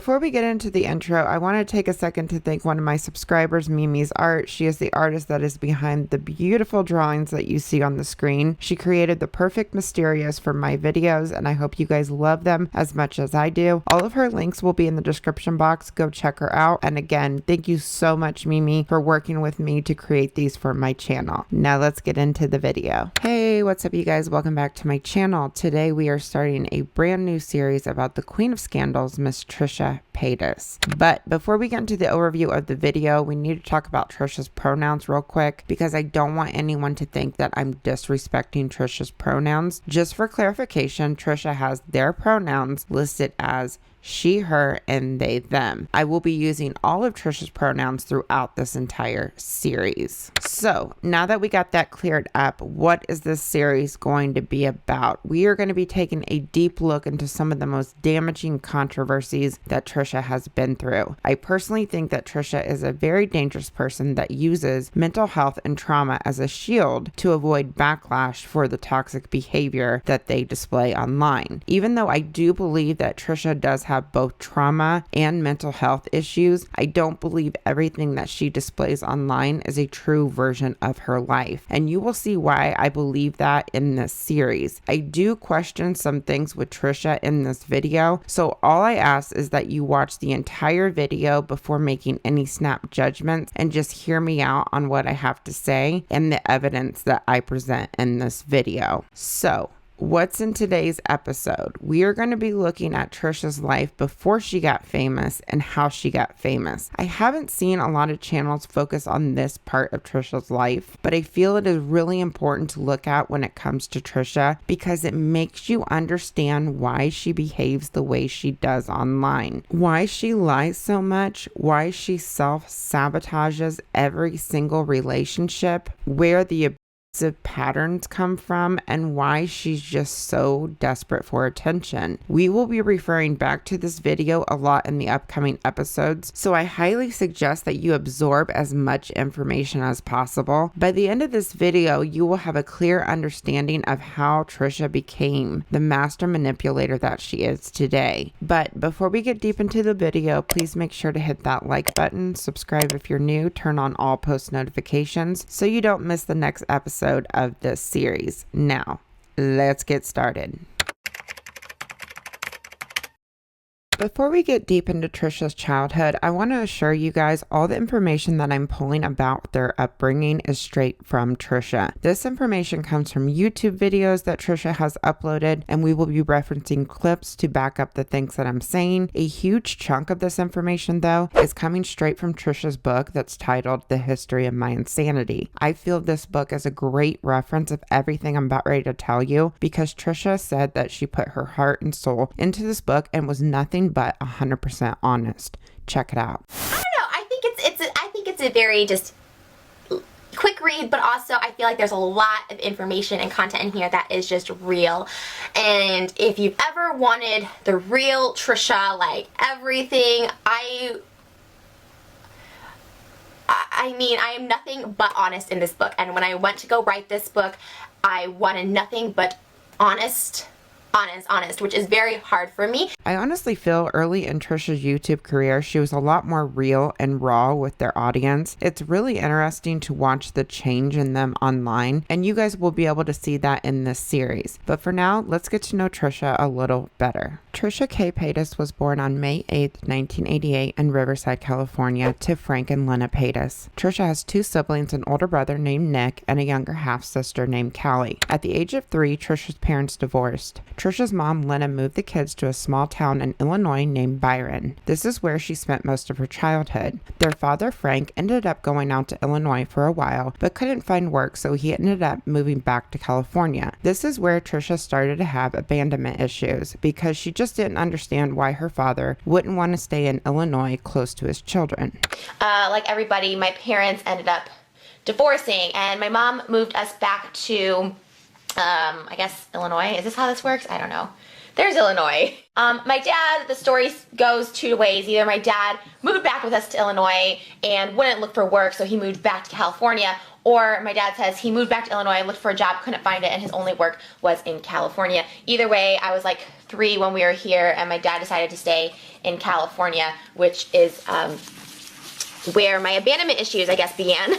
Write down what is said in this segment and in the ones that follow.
Before we get into the intro, I want to take a second to thank one of my subscribers, Mimmi's Art. She is the artist that is behind the beautiful drawings that you see on the screen. She created the perfect Mysterious for my videos, and I hope you guys love them as much as I do. All of her links will be in the description box. Go check her out. And again, thank you so much, Mimmi, for working with me to create these for my channel. Now let's get into the video. Hey, what's up, you guys? Welcome back to my channel. Today we are starting a brand new series about the Queen of Scandals, Miss Trisha Paytas. But before we get into the overview of the video, we need to talk about Trisha's pronouns real quick, because I don't want anyone to think that I'm disrespecting Trisha's pronouns. Just for clarification, Trisha has their pronouns listed as she, her, and they, them. I will be using all of Trisha's pronouns throughout this entire series. So now that we got that cleared up, what is this series going to be about? We are going to be taking a deep look into some of the most damaging controversies that Trisha has been through. I personally think that Trisha is a very dangerous person that uses mental health and trauma as a shield to avoid backlash for the toxic behavior that they display online. Even though I do believe that Trisha does have both trauma and mental health issues, I don't believe everything that she displays online is a true version of her life. And you will see why I believe that in this series. I do question some things with Trisha in this video, so all I ask is that you watch the entire video before making any snap judgments and just hear me out on what I have to say and the evidence that I present in this video. So, what's in today's episode? We are going to be looking at Trisha's life before she got famous and how she got famous. I haven't seen a lot of channels focus on this part of Trisha's life, but I feel it is really important to look at when it comes to Trisha, because it makes you understand why she behaves the way she does online, why she lies so much, why she self-sabotages every single relationship, where the patterns come from, and why she's just so desperate for attention. We will be referring back to this video a lot in the upcoming episodes, so I highly suggest that you absorb as much information as possible. By the end of this video, you will have a clear understanding of how Trisha became the master manipulator that she is today. But before we get deep into the video, please make sure to hit that like button, subscribe if you're new, turn on all post notifications so you don't miss the next episode of this series. Now, let's get started. Before we get deep into Trisha's childhood, I want to assure you guys all the information that I'm pulling about their upbringing is straight from Trisha. This information comes from YouTube videos that Trisha has uploaded, and we will be referencing clips to back up the things that I'm saying. A huge chunk of this information, though, is coming straight from Trisha's book that's titled The History of My Insanity. I feel this book is a great reference of everything I'm about ready to tell you, because Trisha said that she put her heart and soul into this book and was nothing but 100% honest. Check it out. I don't know. I think it's a very just quick read, but also I feel like there's a lot of information and content in here that is just real. And if you've ever wanted the real Trisha, like everything, I mean, I am nothing but honest in this book. And when I went to go write this book, I wanted nothing but honest, which is very hard for me. I honestly feel early in Trisha's YouTube career, she was a lot more real and raw with their audience. It's really interesting to watch the change in them online, and you guys will be able to see that in this series. But for now, let's get to know Trisha a little better. Trisha K. Paytas was born on May 8, 1988 in Riverside, California to Frank and LENNA Paytas. Trisha has two siblings, an older brother named Nick and a younger half-sister named Callie. At the age of 3, Trisha's parents divorced. Trisha's mom, LENNA, moved the kids to a small town in Illinois named Byron. This is where she spent most of her childhood. Their father, Frank, ended up going out to Illinois for a while, but couldn't find work, so he ended up moving back to California. This is where Trisha started to have abandonment issues, because she just didn't understand why her father wouldn't want to stay in Illinois close to his children. Like everybody, my parents ended up divorcing, and my mom moved us back to I guess Illinois. Is this how this works? I don't know. there's Illinois. My dad, the story goes two ways. Either my dad moved back with us to Illinois and wouldn't look for work, so he moved back to California, or my dad says he moved back to Illinois and looked for a job, couldn't find it, and his only work was in California. Either way, I was like 3 when we were here, and my dad decided to stay in California, which is where my abandonment issues, I guess, began.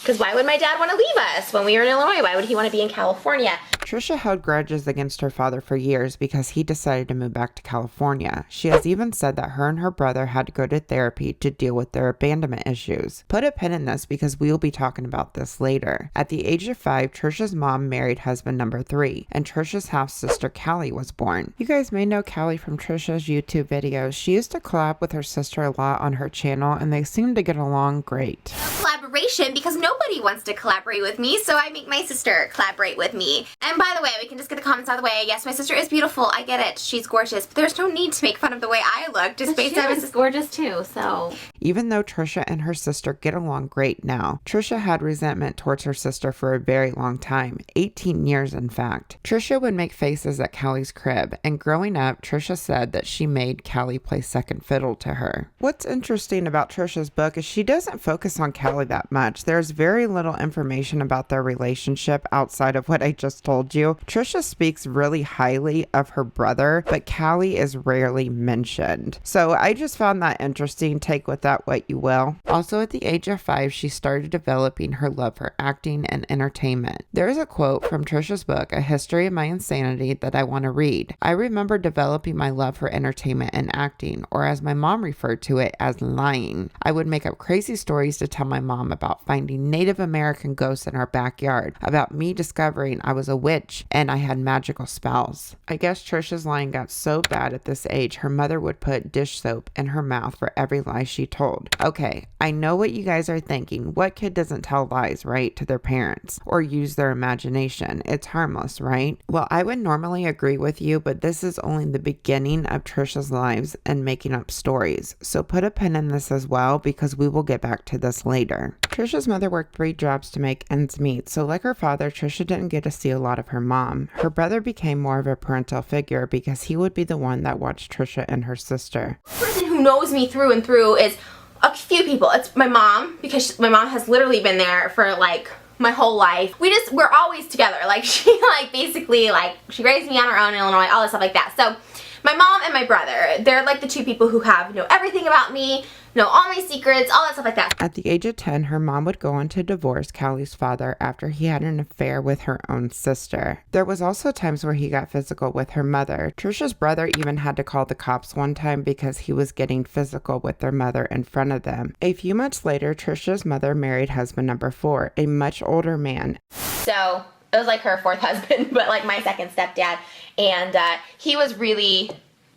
Because why would my dad want to leave us when we were in Illinois? Why would he want to be in California? Trisha held grudges against her father for years because he decided to move back to California. She has even said that her and her brother had to go to therapy to deal with their abandonment issues. Put a pin in this because we will be talking about this later. At the age of 5, Trisha's mom married husband number 3, and Trisha's half-sister Callie was born. You guys may know Callie from Trisha's YouTube videos. She used to collab with her sister a lot on her channel, and they seem to get along great. Collaboration, because nobody wants to collaborate with me, so I make my sister collaborate with me. And by the way, we can just get the comments out of the way. Yes, my sister is beautiful. I get it. She's gorgeous. But there's no need to make fun of the way I look. Just based on She's gorgeous too, so. Even though Trisha and her sister get along great now, Trisha had resentment towards her sister for a very long time, 18 years in fact. Trisha would make faces at Callie's crib, and growing up, Trisha said that she made Callie play second fiddle to her. What's interesting about Trisha's book is she doesn't focus on Callie that much. There's very little information about their relationship outside of what I just told you. Trisha speaks really highly of her brother, but Callie is rarely mentioned. So I just found that interesting. Take with that what you will. Also, at the age of 5, she started developing her love for acting and entertainment. There is a quote from Trisha's book, A History of My Insanity, that I want to read. I remember developing my love for entertainment and acting, or as my mom referred to it, as lying. I would make up crazy stories to tell my mom about finding Native American ghosts in our backyard, about me discovering I was a witch and I had magical spells. I guess Trisha's lying got so bad at this age, her mother would put dish soap in her mouth for every lie she told. Okay, I know what you guys are thinking. What kid doesn't tell lies, right, to their parents or use their imagination? It's harmless, right? Well, I would normally agree with you, but this is only the beginning of Trisha's lives and making up stories. So put a pin in this as well because we will get back to this later. Trisha's mother worked 3 jobs to make ends meet, so like her father, Trisha didn't get to see a lot of her mom. Her brother became more of a parental figure because he would be the one that watched Trisha and her sister. The person who knows me through and through is a few people. It's my mom, because my mom has literally been there for like my whole life. We're always together. Like she basically she raised me on her own in Illinois, all this stuff like that. So my mom and my brother, they're like the 2 people who know everything about me, know all my secrets, all that stuff like that. At the age of 10, her mom would go on to divorce Callie's father after he had an affair with her own sister. There was also times where he got physical with her mother. Trisha's brother even had to call the cops one time because he was getting physical with their mother in front of them. A few months later, Trisha's mother married husband number 4, a much older man. So it was like her 4th husband, but like my 2nd stepdad. And he was really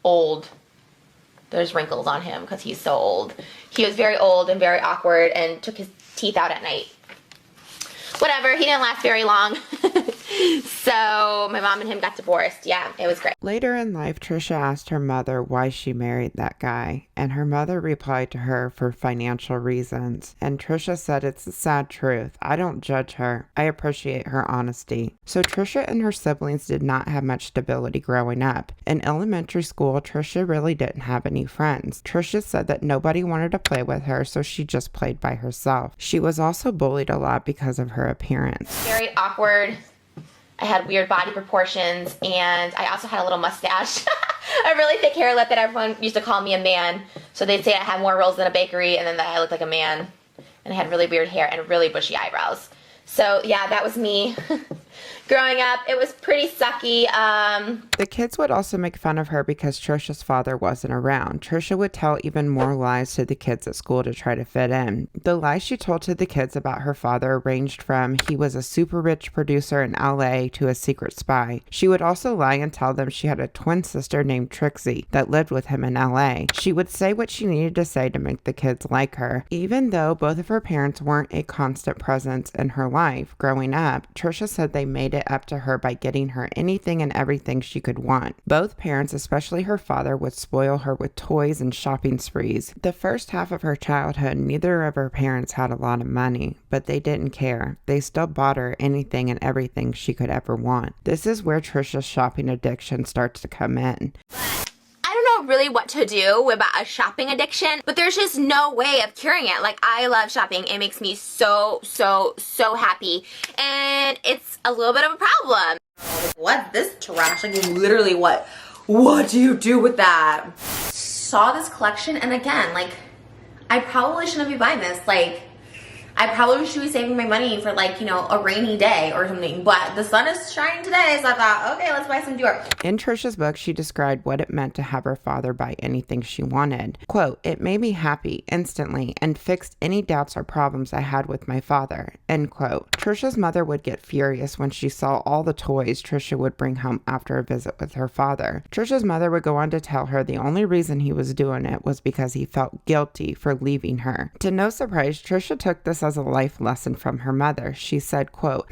old. There's wrinkles on him because he's so old. He was very old and very awkward and took his teeth out at night. Whatever, he didn't last very long. So my mom and him got divorced. Yeah, it was great. Later in life, Trisha asked her mother why she married that guy, and her mother replied to her for financial reasons. And Trisha said it's the sad truth. I don't judge her. I appreciate her honesty. So Trisha and her siblings did not have much stability growing up. In elementary school, Trisha really didn't have any friends. Trisha said that nobody wanted to play with her, so she just played by herself. She was also bullied a lot because of her appearance. Very awkward. I had weird body proportions, and I also had a little mustache. A really thick hair lip that everyone used to call me a man. So they'd say I had more rolls than a bakery, and then that I looked like a man. And I had really weird hair and really bushy eyebrows. So yeah, that was me. Growing up, it was pretty sucky. The kids would also make fun of her because Trisha's father wasn't around. Trisha would tell even more lies to the kids at school to try to fit in. The lies she told to the kids about her father ranged from he was a super rich producer in LA to a secret spy. She would also lie and tell them she had a twin sister named Trixie that lived with him in LA. She would say what she needed to say to make the kids like her. Even though both of her parents weren't a constant presence in her life growing up, Trisha said they made it up to her by getting her anything and everything she could want. Both parents, especially her father, would spoil her with toys and shopping sprees. The first half of her childhood, neither of her parents had a lot of money, but they didn't care. They still bought her anything and everything she could ever want. This is where Trisha's shopping addiction starts to come in. I don't know really what to do about a shopping addiction, but there's just no way of curing it. Like, I love shopping. It makes me so happy. And it's a little bit of a problem. What's this trash? Like, literally, what do you do with that? Saw this collection, and again, like, I probably shouldn't be buying this. Like, I probably should be saving my money for, like, you know, a rainy day or something, but the sun is shining today, so I thought, okay, let's buy some Dior. In Trisha's book, she described what it meant to have her father buy anything she wanted. Quote, "It made me happy instantly and fixed any doubts or problems I had with my father." End quote. Trisha's mother would get furious when she saw all the toys Trisha would bring home after a visit with her father. Trisha's mother would go on to tell her the only reason he was doing it was because he felt guilty for leaving her. To no surprise, Trisha took this as a life lesson from her mother. She said, quote,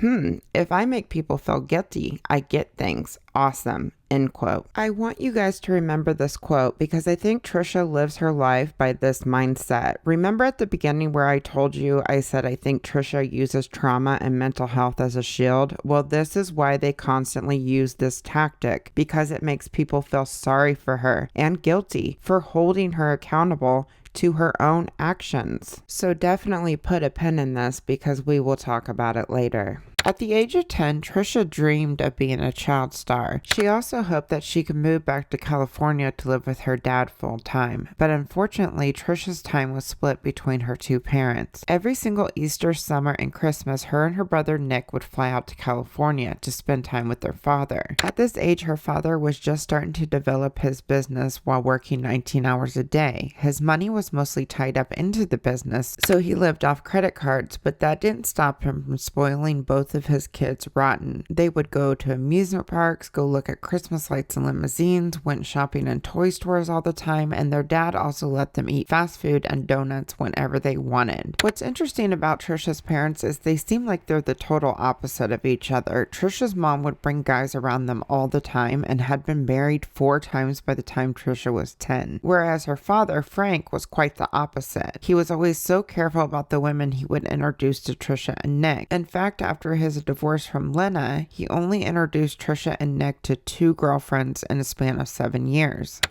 "If I make people feel guilty, I get things. Awesome." End quote. I want you guys to remember this quote because I think Trisha lives her life by this mindset. Remember at the beginning where I told you I said I think Trisha uses trauma and mental health as a shield? Well, this is why they constantly use this tactic, because it makes people feel sorry for her and guilty for holding her accountable to her own actions. So definitely put a pin in this because we will talk about it later. At the age of 10, Trisha dreamed of being a child star. She also hoped that she could move back to California to live with her dad full time. But unfortunately, Trisha's time was split between her two parents. Every single Easter, summer, and Christmas, her and her brother Nick would fly out to California to spend time with their father. At this age, her father was just starting to develop his business while working 19 hours a day. His money was mostly tied up into the business, so he lived off credit cards, but that didn't stop him from spoiling both of his kids rotten. They would go to amusement parks, go look at Christmas lights and limousines, went shopping in toy stores all the time, and their dad also let them eat fast food and donuts whenever they wanted. What's interesting about Trisha's parents is they seem like they're the total opposite of each other. Trisha's mom would bring guys around them all the time and had been married 4 times by the time Trisha was 10, whereas her father, Frank, was quite the opposite. He was always so careful about the women he would introduce to Trisha and Nick. In fact, after his divorce from LENNA, he only introduced Trisha and Nick to 2 girlfriends in a span of 7 years.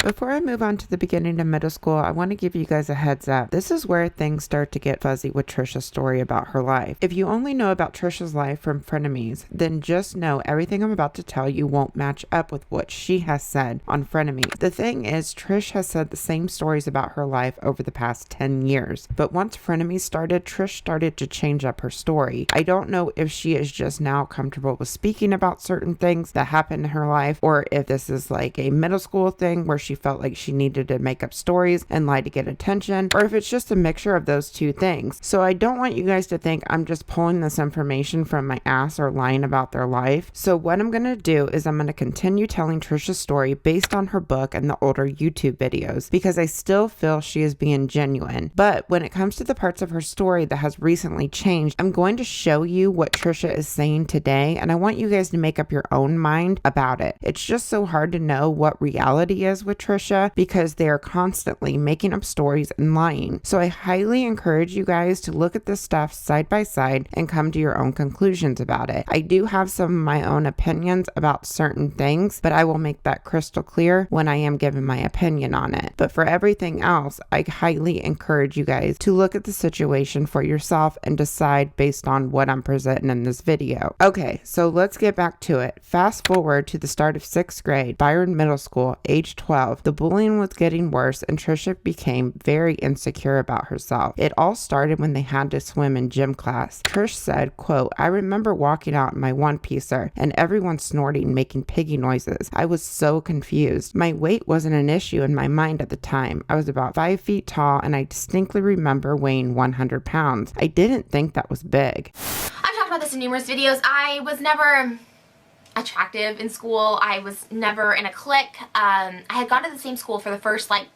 Before I move on to the beginning of middle school, I want to give you guys a heads up. This is where things start to get fuzzy with Trisha's story about her life. If you only know about Trisha's life from Frenemies, then just know everything I'm about to tell you won't match up with what she has said on Frenemies. The thing is, Trish has said the same stories about her life over the past 10 years. But once Frenemies started, Trish started to change up her story. I don't know if she is just now comfortable with speaking about certain things that happened in her life, or if this is like a middle school thing where she felt like she needed to make up stories and lie to get attention, or if it's just a mixture of those two things. So I don't want you guys to think I'm just pulling this information from my ass or lying about their life. So what I'm going to do is I'm going to continue telling Trisha's story based on her book and the older YouTube videos, because I still feel she is being genuine. But when it comes to the parts of her story that has recently changed, I'm going to show you what Trisha is saying today, and I want you guys to make up your own mind about it. It's just so hard to know what reality is with Trisha because they are constantly making up stories and lying. So I highly encourage you guys to look at this stuff side by side and come to your own conclusions about it. I do have some of my own opinions about certain things, but I will make that crystal clear when I am giving my opinion on it. But for everything else, I highly encourage you guys to look at the situation for yourself and decide based on what I'm presenting in this video. Okay, so let's get back to it. Fast forward to the start of 6th grade, Byron Middle School, age 12. The bullying was getting worse and Trisha became very insecure about herself. It all started when they had to swim in gym class. Trish said, quote, "I remember walking out in my one-piecer and everyone snorting, making piggy noises. I was so confused. My weight wasn't an issue in my mind at the time. I was about 5 feet tall and I distinctly remember weighing 100 pounds. I didn't think that was big." I've talked about this in numerous videos. I was never attractive in school. I was never in a clique. I had gone to the same school for the first like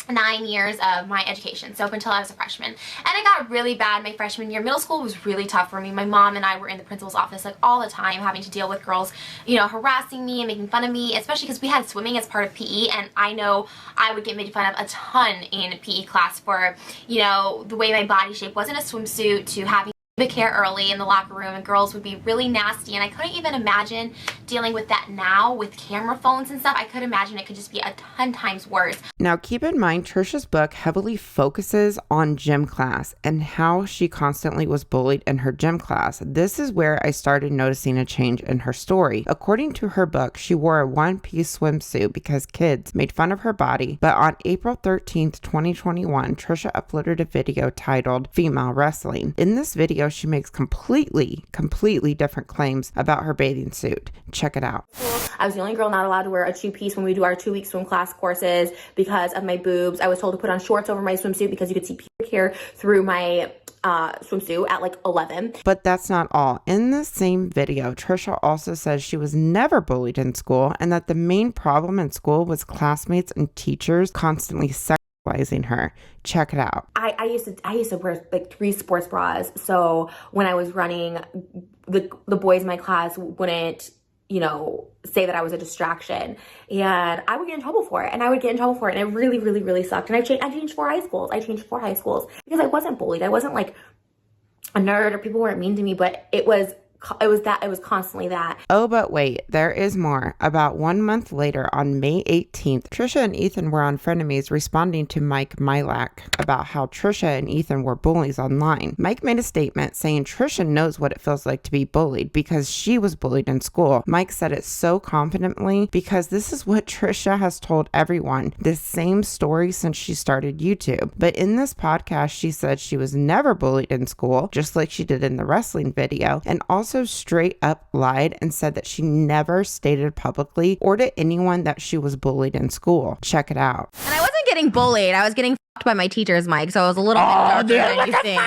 9 years of my education, so up until I was a freshman. And it got really bad my freshman year. Middle school was really tough for me. My mom and I were in the principal's office like all the time, having to deal with girls, you know, harassing me and making fun of me, especially because we had swimming as part of PE, and I know I would get made fun of a ton in PE class for, you know, the way my body shape wasn't a swimsuit, to having pubic hair early in the locker room, and girls would be really nasty, and I couldn't even imagine dealing with that now with camera phones and stuff. I could imagine it could just be a ton times worse. Now keep in mind, Trisha's book heavily focuses on gym class and how she constantly was bullied in her gym class. This is where I started noticing a change in her story. According to her book, she wore a one-piece swimsuit because kids made fun of her body, but on April 13th, 2021, Trisha uploaded a video titled Female Wrestling. In this video, she makes completely different claims about her bathing suit. Check it out. I was the only girl not allowed to wear a two-piece when we do our 2-week swim class courses because of my boobs. I was told to put on shorts over my swimsuit because you could see pubic hair through my swimsuit at like 11. But that's not all. In the same video, Trisha also says she was never bullied in school and that the main problem in school was classmates and teachers constantly sexualizing her. Check it out. I used to wear like 3 sports bras, so when I was running, the boys in my class wouldn't, you know, say that I was a distraction, and I would get in trouble for it, and it really sucked. And I changed 4 high schools. Because I wasn't bullied. I wasn't like a nerd, or people weren't mean to me, but it was constantly that. Oh, but wait, there is more. About 1 month later, on May 18th, Trisha and Ethan were on Frenemies responding to Mike Milak about how Trisha and Ethan were bullies online. Mike made a statement saying Trisha knows what it feels like to be bullied because she was bullied in school. Mike said it so confidently because this is what Trisha has told everyone, this same story since she started YouTube. But in this podcast, she said she was never bullied in school, just like she did in the wrestling video, and also straight up lied and said that she never stated publicly or to anyone that she was bullied in school. Check it out. And I wasn't getting bullied. I was getting f***ed by my teachers, Mike, so I was a little bit darker than you think.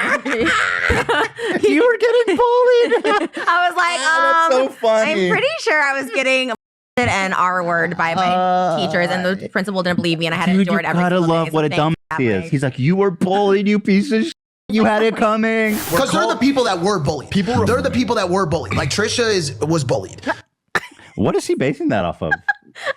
You were getting bullied. I was like, that's so funny. I'm pretty sure I was getting and R-word by my teachers, and the principal didn't believe me, and I had to endure it every gotta single love day. what a dumb he is. He's like, you were bullied, you piece of shit. You had it coming. Because they're the people that were bullied. They're the people that were bullied. Like Trisha was bullied. What is he basing that off of?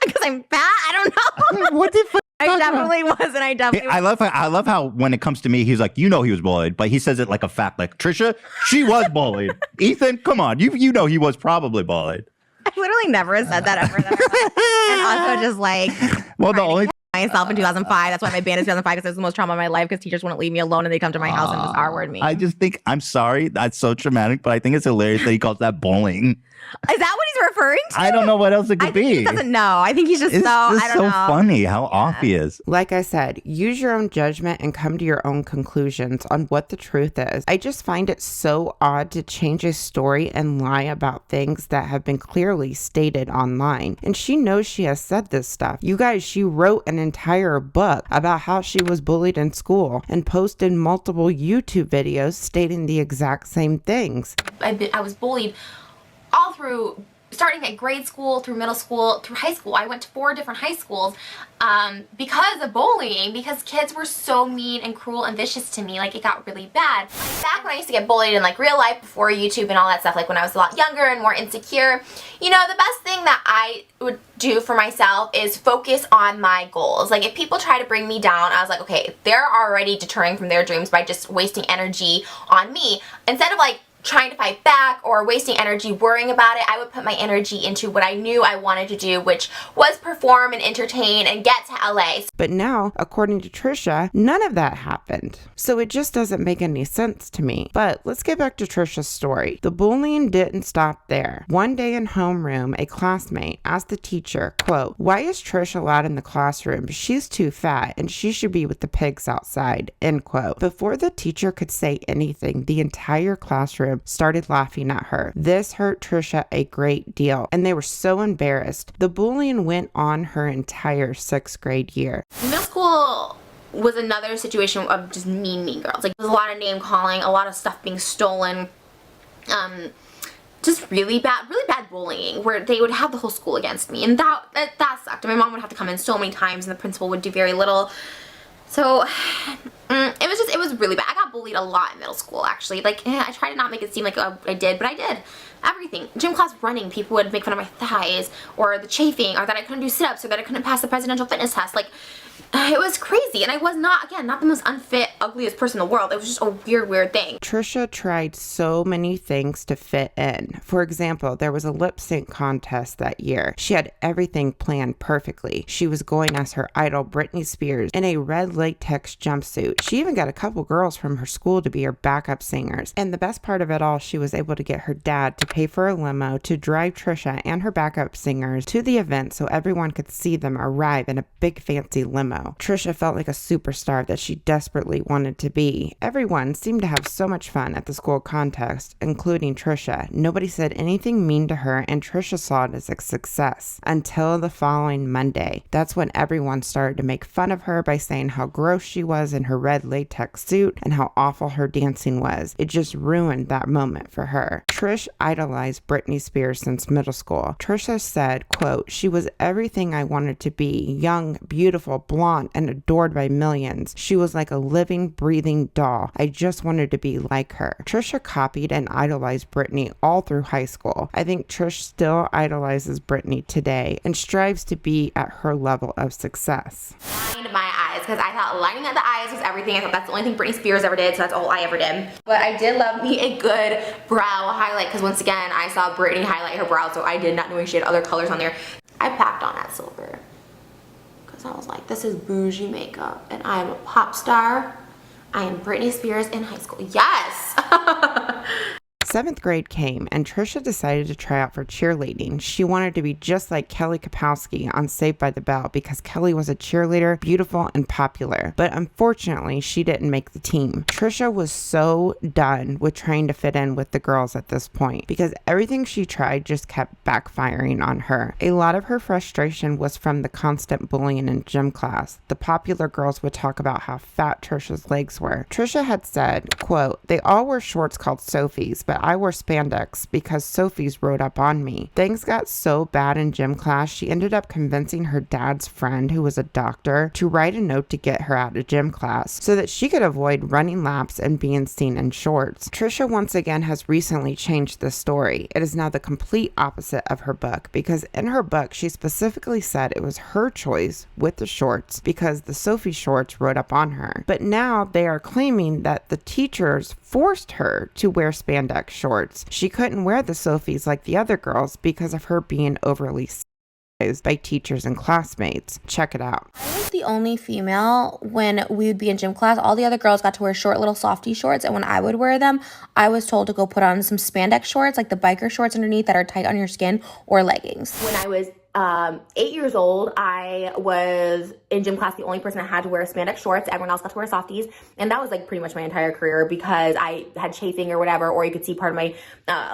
Because I'm fat? I don't know. What the fuck? I definitely was, and I definitely was. I love how when it comes to me, he's like, you know, he was bullied, but he says it like a fact. Like, Trisha, she was bullied. Ethan, come on, you know he was probably bullied. I literally never said that ever. And also just like, well, the only myself in 2005. That's why my band is 2005, because it was the most trauma of my life, because teachers wouldn't leave me alone and they'd come to my house and just R-word me. I just think, I'm sorry, that's so traumatic, but I think it's hilarious that he calls that bullying. Is that what he's referring to? I don't know what else it could be. He doesn't know. I think he's just It's I just don't so know. funny how off he is. Like I said, use your own judgment and come to your own conclusions on what the truth is. I just find it so odd to change a story and lie about things that have been clearly stated online. And she knows she has said this stuff. You guys, she wrote an entire book about how she was bullied in school and posted multiple YouTube videos stating the exact same things. I was bullied all through, starting at grade school, through middle school, through high school. I went to 4 different high schools because of bullying, because kids were so mean and cruel and vicious to me. Like, it got really bad. Back when I used to get bullied in like real life before YouTube and all that stuff, like when I was a lot younger and more insecure, you know, the best thing that I would do for myself is focus on my goals. Like, if people try to bring me down, I was like, okay, they're already deterring from their dreams by just wasting energy on me. Instead of like trying to fight back or wasting energy worrying about it, I would put my energy into what I knew I wanted to do, which was perform and entertain and get to LA. But now, according to Trisha, none of that happened. So it just doesn't make any sense to me. But let's get back to Trisha's story. The bullying didn't stop there. One day in homeroom, a classmate asked the teacher, quote, "Why is Trisha allowed in the classroom? She's too fat and she should be with the pigs outside," end quote. Before the teacher could say anything, the entire classroom started laughing at her. This hurt Trisha a great deal, and they were so embarrassed. The bullying went on her entire 6th grade year. Middle school was another situation of just mean girls. Like, there's a lot of name calling, a lot of stuff being stolen, just really bad bullying, where they would have the whole school against me, and that sucked. My mom would have to come in so many times, and the principal would do very little. So it was really bad. I got bullied a lot in middle school, actually. Like, I tried to not make it seem like I did, but I did. Everything. Gym class running, people would make fun of my thighs, or the chafing, or that I couldn't do sit-ups, or that I couldn't pass the presidential fitness test. Like, it was crazy, and I was not the most unfit, ugliest person in the world. It was just a weird thing. Trisha tried so many things to fit in. For example, there was a lip sync contest that year. She had everything planned perfectly. She was going as her idol Britney Spears in a red latex jumpsuit. She even got a couple girls from her school to be her backup singers. And the best part of it all, she was able to get her dad to pay for a limo to drive Trisha and her backup singers to the event so everyone could see them arrive in a big fancy limo. Trisha felt like a superstar that she desperately wanted to be. Everyone seemed to have so much fun at the school contest, including Trisha. Nobody said anything mean to her, and Trisha saw it as a success until the following Monday. That's when everyone started to make fun of her by saying how gross she was in her red latex suit and how awful her dancing was. It just ruined that moment for her. Trish idolized Britney Spears since middle school. Trisha said, quote, "She was everything I wanted to be, young, beautiful, blonde, and adored by millions. She was like a living, breathing doll. I just wanted to be like her." Trisha copied and idolized Britney all through high school. I think Trish still idolizes Britney today and strives to be at her level of success. Lined my eyes, because I thought lining up the eyes was everything. I thought that's the only thing Britney Spears ever did, so that's all I ever did. But I did love me a good brow highlight, because once again, I saw Britney highlight her brow, so I did not know she had other colors on there. I packed on that silver. I was like, this is bougie makeup, and I am a pop star. I am Britney Spears in high school. Yes! 7th grade came and Trisha decided to try out for cheerleading. She wanted to be just like Kelly Kapowski on Saved by the Bell because Kelly was a cheerleader, beautiful and popular. But unfortunately, she didn't make the team. Trisha was so done with trying to fit in with the girls at this point because everything she tried just kept backfiring on her. A lot of her frustration was from the constant bullying in gym class. The popular girls would talk about how fat Trisha's legs were. Trisha had said, quote, "They all wore shorts called Sophie's, but I wore spandex because Sophie's rode up on me." Things got so bad in gym class, she ended up convincing her dad's friend, who was a doctor, to write a note to get her out of gym class so that she could avoid running laps and being seen in shorts. Trisha once again has recently changed the story. It is now the complete opposite of her book because in her book, she specifically said it was her choice with the shorts because the Sophie shorts rode up on her. But now they are claiming that the teachers forced her to wear spandex shorts. She couldn't wear the Sophies like the other girls because of her being overly sized by teachers and classmates. Check it out. I was the only female when we would be in gym class. All the other girls got to wear short little softy shorts, and when I would wear them, I was told to go put on some spandex shorts, like the biker shorts underneath that are tight on your skin, or leggings. When I was 8 years old, I was in gym class the only person that had to wear spandex shorts. Everyone else got to wear softies, and that was like pretty much my entire career because I had chafing or whatever, or you could see part of my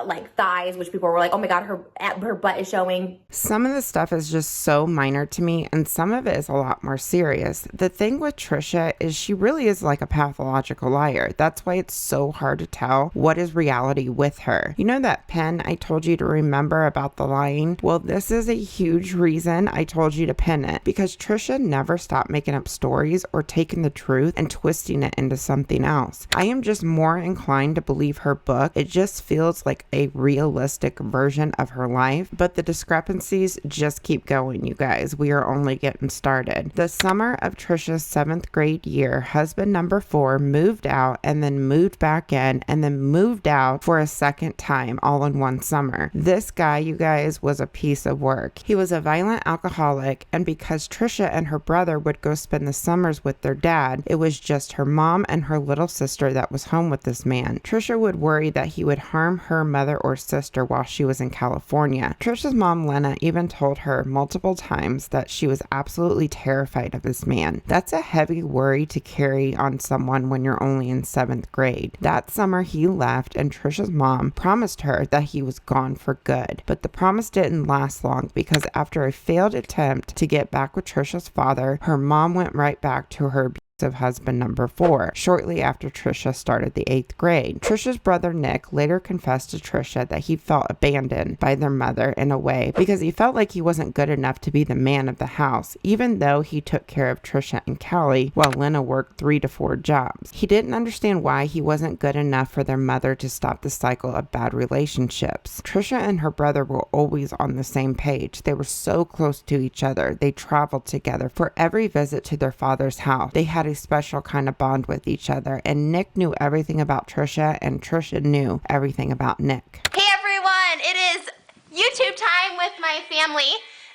like thighs, which people were like, "Oh my god, her butt is showing." Some of the stuff is just so minor to me, and some of it is a lot more serious. The thing with Trisha is she really is like a pathological liar. That's why it's so hard to tell what is reality with her. You know that pen I told you to remember about the lying? Well, this is a huge reason I told you to pin it because Trisha never stopped making up stories or taking the truth and twisting it into something else. I am just more inclined to believe her book. It just feels like a realistic version of her life, but the discrepancies just keep going, you guys. We are only getting started. The summer of Trisha's 7th grade year, husband number 4 moved out and then moved back in and then moved out for a second time all in one summer. This guy, you guys, was a piece of work. He was a violent alcoholic, and because Trisha and her brother would go spend the summers with their dad, it was just her mom and her little sister that was home with this man. Trisha would worry that he would harm her mother or sister while she was in California. Trisha's mom, Lenna, even told her multiple times that she was absolutely terrified of this man. That's a heavy worry to carry on someone when you're only in 7th grade. That summer he left, and Trisha's mom promised her that he was gone for good. But the promise didn't last long because after a failed attempt to get back with Trisha's father, her mom went right back to her of husband number 4, shortly after Trisha started the 8th grade. Trisha's brother Nick later confessed to Trisha that he felt abandoned by their mother in a way because he felt like he wasn't good enough to be the man of the house, even though he took care of Trisha and Callie while LENNA worked 3 to 4 jobs. He didn't understand why he wasn't good enough for their mother to stop the cycle of bad relationships. Trisha and her brother were always on the same page. They were so close to each other. They traveled together. For every visit to their father's house, they had a special kind of bond with each other, and Nick knew everything about Trisha, and Trisha knew everything about Nick. Hey everyone, it is YouTube time with my family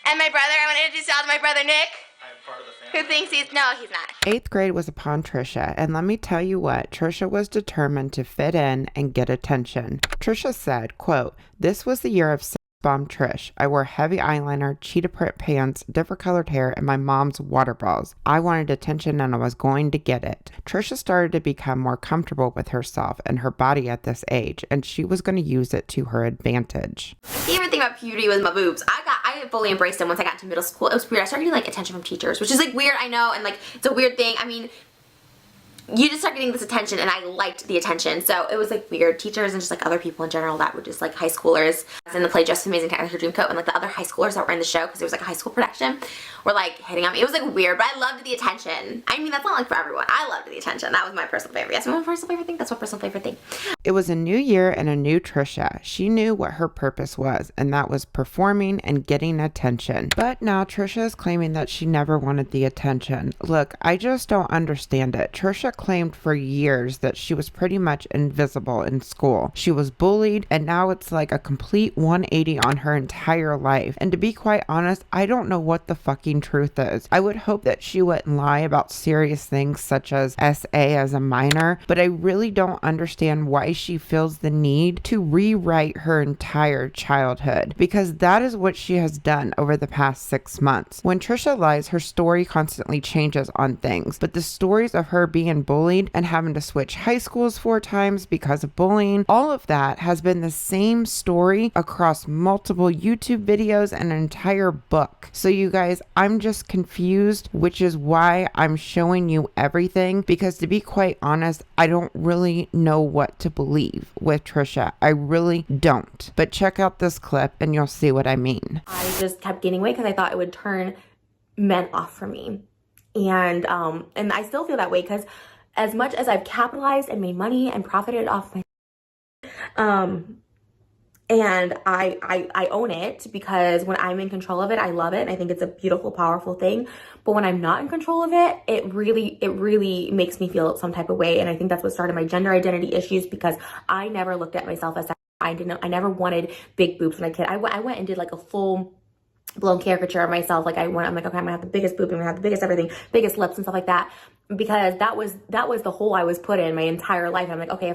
and my brother. I want to introduce y'all to my brother Nick. I'm part of the family. Who thinks he's not. 8th grade was upon Trisha, and let me tell you what, Trisha was determined to fit in and get attention. Trisha said, quote, "This was the year of Bomb Trish. I wore heavy eyeliner, cheetah print pants, different colored hair, and my mom's water balls. I wanted attention and I was going to get it." Trisha started to become more comfortable with herself and her body at this age, and she was going to use it to her advantage. My favorite thing about puberty was my boobs. I fully embraced them once I got to middle school. It was weird. I started getting like attention from teachers, which is like weird, I know, and like it's a weird thing. I mean, you just start getting this attention, and I liked the attention, so it was like weird. Teachers and just like other people in general that were just like high schoolers. I was in the play Just Amazing Kind of Her Dream Coat, and like the other high schoolers that were in the show, because it was like a high school production, were like hitting on me. It was like weird, but I loved the attention. I mean, that's not like for everyone. I loved the attention. That was my personal favorite. Yes, my personal favorite thing. That's my personal favorite thing. It was a new year and a new Trisha. She knew what her purpose was, and that was performing and getting attention. But now Trisha is claiming that she never wanted the attention. Look, I just don't understand it. Trisha claimed for years that she was pretty much invisible in school. She was bullied, and now it's like a complete 180 on her entire life. And to be quite honest, I don't know what the fucking truth is. I would hope that she wouldn't lie about serious things such as SA as a minor, but I really don't understand why she feels the need to rewrite her entire childhood, because that is what she has done over the past 6 months. When Trisha lies, her story constantly changes on things, but the stories of her being bullied and having to switch high schools 4 times because of bullying, all of that has been the same story across multiple YouTube videos and an entire book. So you guys, I'm just confused, which is why I'm showing you everything, because to be quite honest, I don't really know what to believe with Trisha. I really don't. But check out this clip and you'll see what I mean. I just kept gaining weight because I thought it would turn men off for me. And I still feel that way, because as much as I've capitalized and made money and profited off my and I own it, because when I'm in control of it, I love it, and I think it's a beautiful, powerful thing. But when I'm not in control of it, it really makes me feel some type of way. And I think that's what started my gender identity issues, because I never looked at myself as I never wanted big boobs when I was a kid. I went and did like a full blown caricature of myself. Like I'm like, okay, I'm gonna have the biggest boob, I'm gonna have the biggest everything, biggest lips and stuff like that, because that was the hole I was put in my entire life. I'm like, okay,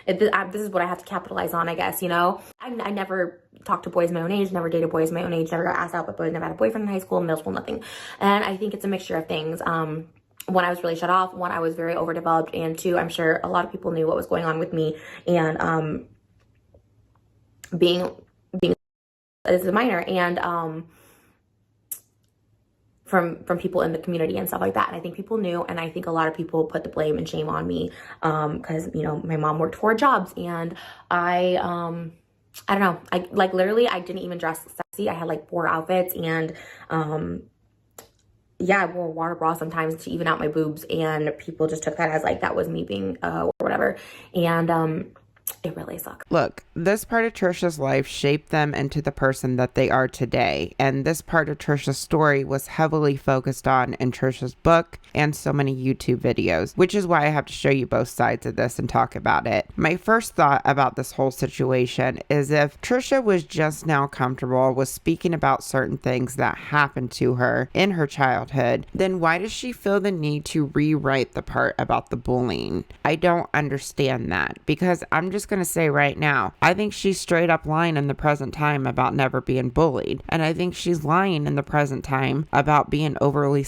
this is what I have to capitalize on, I guess, you know. I never talked to boys my own age, never dated boys my own age, never got asked out by boys, never had a boyfriend in high school, middle school, nothing. And I think it's a mixture of things. One, I was really shut off. One, I was very overdeveloped, and 2, I'm sure a lot of people knew what was going on with me, and being as a minor, and from people in the community and stuff like that. And I think people knew, and I think a lot of people put the blame and shame on me, because you know, my mom worked 4 jobs, and I don't know, I like literally I didn't even dress sexy. I had like 4 outfits, and yeah, I wore a water bra sometimes to even out my boobs, and people just took that as like that was me being or whatever. And it really sucks. Look, this part of Trisha's life shaped them into the person that they are today. And this part of Trisha's story was heavily focused on in Trisha's book and so many YouTube videos, which is why I have to show you both sides of this and talk about it. My first thought about this whole situation is, if Trisha was just now comfortable with speaking about certain things that happened to her in her childhood, then why does she feel the need to rewrite the part about the bullying? I don't understand that, because I'm just going to say right now, I think she's straight up lying in the present time about never being bullied. And I think she's lying in the present time about being overly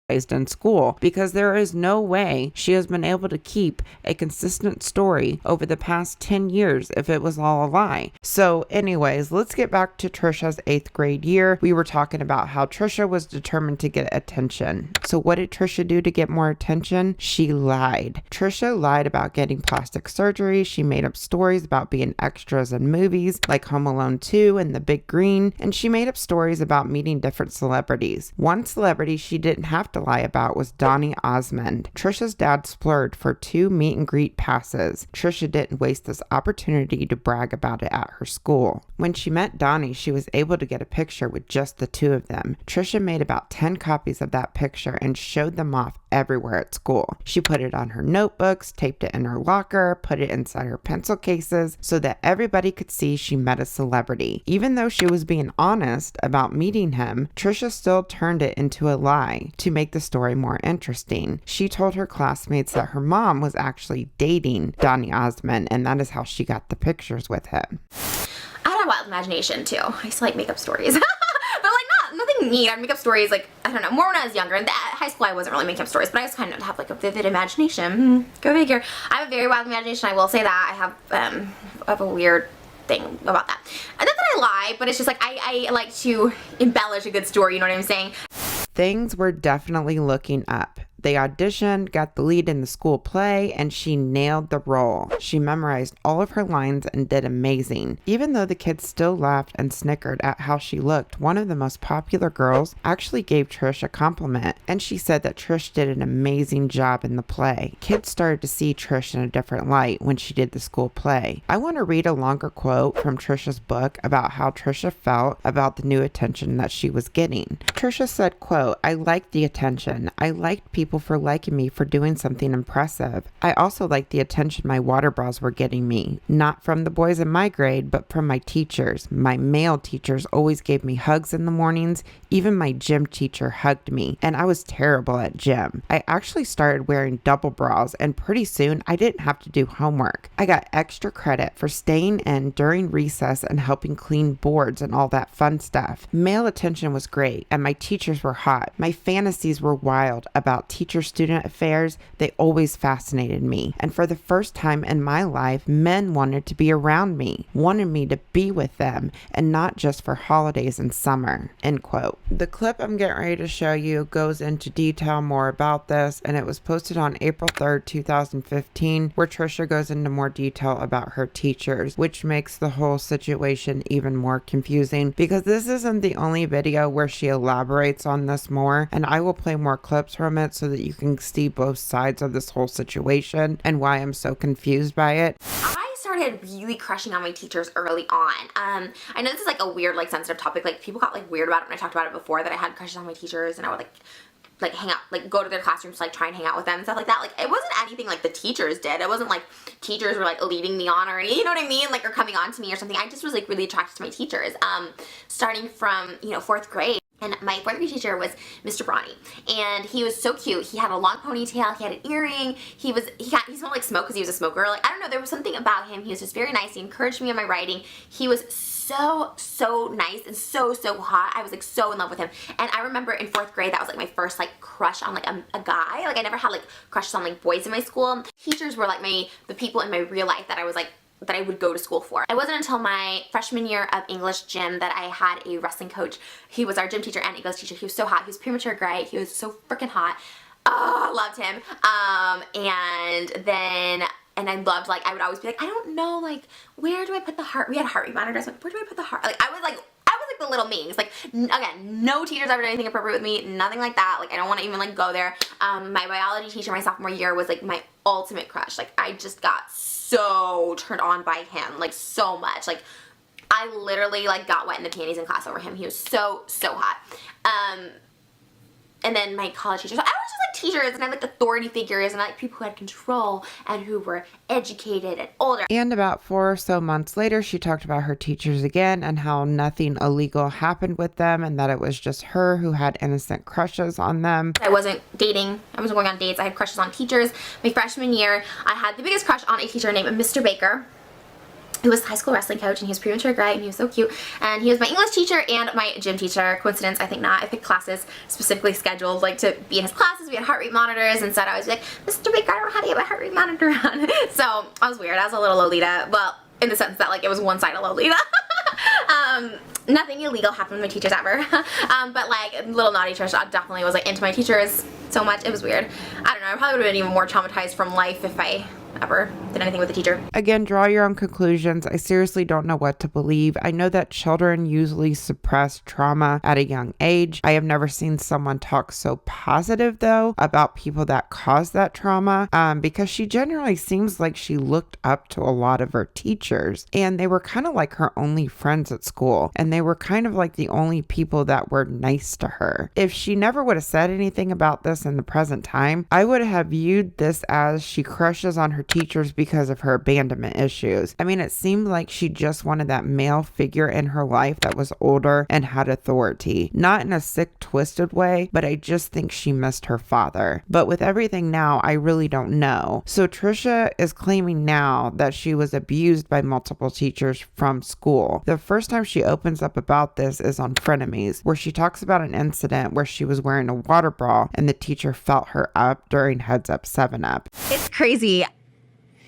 in school because there is no way she has been able to keep a consistent story over the past 10 years if it was all a lie. So anyways, let's get back to Trisha's 8th grade year. We were talking about how Trisha was determined to get attention. So what did Trisha do to get more attention? She lied. Trisha lied about getting plastic surgery. She made up stories about being extras in movies like Home Alone 2 and The Big Green, and she made up stories about meeting different celebrities. One celebrity she didn't have to lie about was Donny Osmond. Trisha's dad splurged for 2 meet and greet passes. Trisha didn't waste this opportunity to brag about it at her school. When she met Donny, she was able to get a picture with just the 2 of them. Trisha made about 10 copies of that picture and showed them off everywhere at school. She put it on her notebooks, taped it in her locker, put it inside her pencil cases so that everybody could see she met a celebrity. Even though she was being honest about meeting him, Trisha still turned it into a lie to make the story more interesting. She told her classmates that her mom was actually dating Donny Osmond, and that is how she got the pictures with him. I had a wild imagination too. I used to like make up stories. But like nothing neat. I'd make up stories like, I don't know, more when I was younger. In high school I wasn't really making up stories, but I just kind of have like a vivid imagination. Go figure. I have a very wild imagination, I will say that. I have a weird thing about that. Not that I lie, but it's just like I like to embellish a good story, you know what I'm saying? Things were definitely looking up. They auditioned, got the lead in the school play, and she nailed the role. She memorized all of her lines and did amazing. Even though the kids still laughed and snickered at how she looked, one of the most popular girls actually gave Trish a compliment, and she said that Trish did an amazing job in the play. Kids started to see Trish in a different light when she did the school play. I want to read a longer quote from Trisha's book about how Trisha felt about the new attention that she was getting. Trisha said, quote, "I liked the attention. I liked people for liking me for doing something impressive. I also liked the attention my water bras were getting me, not from the boys in my grade, but from my teachers. My male teachers always gave me hugs in the mornings. Even my gym teacher hugged me, and I was terrible at gym. I actually started wearing double bras, and pretty soon I didn't have to do homework. I got extra credit for staying in during recess and helping clean boards and all that fun stuff. Male attention was great, and my teachers were hot. My fantasies were wild about teacher-student affairs. They always fascinated me. And for the first time in my life, men wanted to be around me, wanted me to be with them, and not just for holidays and summer." End quote. The clip I'm getting ready to show you goes into detail more about this, and it was posted on April 3rd, 2015, where Trisha goes into more detail about her teachers, which makes the whole situation even more confusing because this isn't the only video where she elaborates on this more, and I will play more clips from it so that you can see both sides of this whole situation and why I'm so confused by it. I started really crushing on my teachers early on. I know this is like a weird, like sensitive topic. Like people got like weird about it when I talked about it before, that I had crushes on my teachers and I would like hang out, like go to their classrooms to like try and hang out with them and stuff like that. Like it wasn't anything like the teachers did. It wasn't like teachers were like leading me on or anything, you know what I mean? Like, or coming on to me or something. I just was like really attracted to my teachers. Starting from, 4th grade. And my 4th grade teacher was Mr. Brawny, and he was so cute. He had a long ponytail, he had an earring, he smelled like smoke because he was a smoker. Like, I don't know, there was something about him. He was just very nice. He encouraged me in my writing. He was so nice and so hot. I was like so in love with him. And I remember in 4th grade, that was like my first like crush on like a guy. Like I never had like crushes on like boys in my school. Teachers were like the people in my real life that I was like, that I would go to school for. It wasn't until my freshman year of English gym that I had a wrestling coach. He was our gym teacher and English teacher. He was so hot. He was premature gray. He was so freaking hot. Oh, I loved him. And I loved, like, I would always be like, I don't know, like, where do I put the heart? We had heart rate monitors. Like, where do I put the heart? Like, I was like the little means. Like, again, no teachers ever did anything appropriate with me. Nothing like that. Like, I don't want to even, like, go there. My biology teacher my sophomore year was, like, my ultimate crush. Like, I just got so turned on by him. Like, so much. Like, I literally, like, got wet in the panties in class over him. He was so hot. And then my college teachers. So I was just like teachers, and I liked authority figures, and I liked people who had control and who were educated and older. And about 4 or so months later, she talked about her teachers again and how nothing illegal happened with them and that it was just her who had innocent crushes on them. I wasn't dating. I wasn't going on dates. I had crushes on teachers. My freshman year, I had the biggest crush on a teacher named Mr. Baker. who was a high school wrestling coach, and he was premature gray, and he was so cute. And he was my English teacher and my gym teacher. Coincidence? I think not. I picked classes specifically scheduled like to be in his classes. We had heart rate monitors, and said I was like, Mr. Baker, I don't know how to get my heart rate monitor on. So I was weird. I was a little Lolita. Well, in the sense that like it was one side of Lolita. Nothing illegal happened with my teachers ever. But like little naughty Trisha definitely was like into my teachers so much. It was weird. I don't know. I probably would have been even more traumatized from life if I ever did anything with the teacher. Again, draw your own conclusions. I seriously don't know what to believe. I know that children usually suppress trauma at a young age. I have never seen someone talk so positive though about people that caused that trauma, because she generally seems like she looked up to a lot of her teachers, and they were kind of like her only friends at school, and they were kind of like the only people that were nice to her. If she never would have said anything about this in the present time, I would have viewed this as she crushes on her teachers because of her abandonment issues. I mean, it seemed like she just wanted that male figure in her life that was older and had authority. Not in a sick, twisted way, but I just think she missed her father. But with everything now, I really don't know. So Trisha is claiming now that she was abused by multiple teachers from school. The first time she opens up about this is on Frenemies, where she talks about an incident where she was wearing a water bra and the teacher felt her up during Heads Up 7-Up. It's crazy.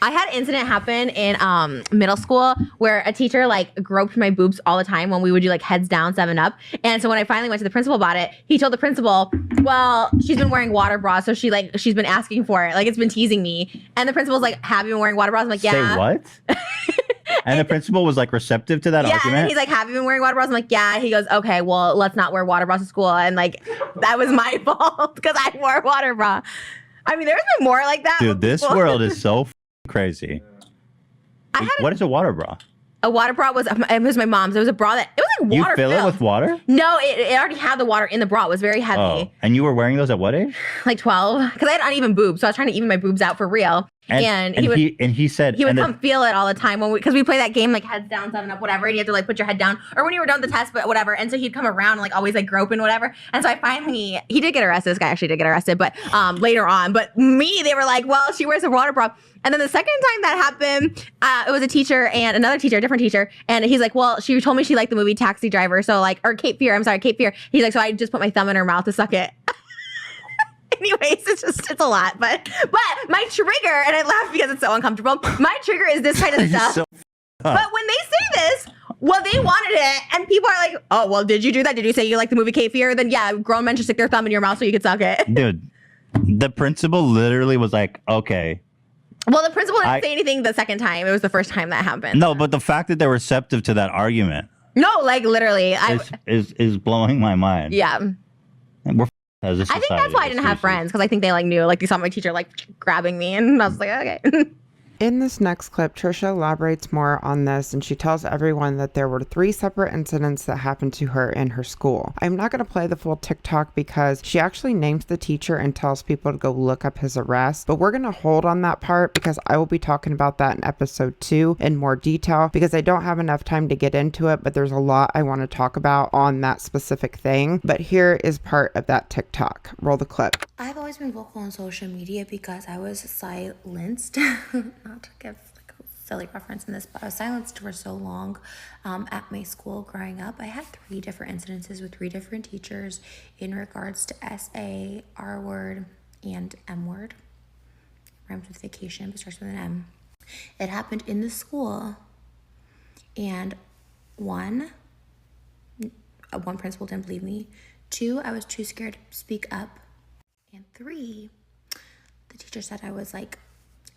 I had an incident happen in middle school where a teacher like groped my boobs all the time when we would do like heads down 7-Up. And so when I finally went to the principal about it, he told the principal, well, she's been wearing water bras, so she's been asking for it. Like it's been teasing me. And the principal's like, have you been wearing water bras? I'm like, yeah. Say what? And the principal was like receptive to that argument? And he's like, have you been wearing water bras? I'm like, yeah. He goes, okay, well, let's not wear water bras to school. And like, that was my fault because I wore a water bra. I mean, there's been more like that. Dude, this world is so crazy. What is a water bra? A water bra was my mom's. It was a bra that, it was like water. You fill it with water? No, it already had the water in the bra. It was very heavy. Oh, and you were wearing those at what age? Like 12. Because I had uneven boobs, so I was trying to even my boobs out for real. And he said he would come feel it all the time because we play that game like heads down, 7-Up, whatever, and you have to like put your head down, or when you were done with the test, but whatever. And so he'd come around and like always like grope and whatever. And so I finally, he did get arrested. This guy actually did get arrested, but later on. But me, they were like, well, she wears a water bra. And then the second time that happened, it was a teacher and another teacher, a different teacher, and he's like, well, she told me she liked the movie Taxi Driver, so like, or Cape Fear. I'm sorry, Cape Fear. He's like, so I just put my thumb in her mouth to suck it. Anyways, it's a lot, but my trigger, and I laugh because it's so uncomfortable. My trigger is this kind of stuff. But when they say this, well, they wanted it, and people are like, oh, well, did you do that? Did you say you like the movie Cape Fear? Then yeah, grown men should stick their thumb in your mouth so you could suck it. Dude, the principal literally was like, okay. Well, the principal didn't say anything the second time. It was the first time that happened. No, but the fact that they're receptive to that argument. No, like literally, is blowing my mind. Yeah. We're as a society. I think that's why I didn't have friends, because I think they like knew, like they saw my teacher like grabbing me, and I was like, okay. In this next clip, Trisha elaborates more on this, and she tells everyone that there were 3 separate incidents that happened to her in her school. I'm not going to play the full TikTok because she actually names the teacher and tells people to go look up his arrest, but we're going to hold on that part because I will be talking about that in episode 2 in more detail because I don't have enough time to get into it, but there's a lot I want to talk about on that specific thing. But here is part of that TikTok. Roll the clip. I've always been vocal on social media because I was silenced. Not to give like a silly reference in this, but I was silenced for so long at my school growing up. I had 3 different incidences with 3 different teachers in regards to SA, R word, and M word. Rhymes with vacation, but starts with an M. It happened in the school, and one principal didn't believe me. 2, I was too scared to speak up. And 3, the teacher said I was like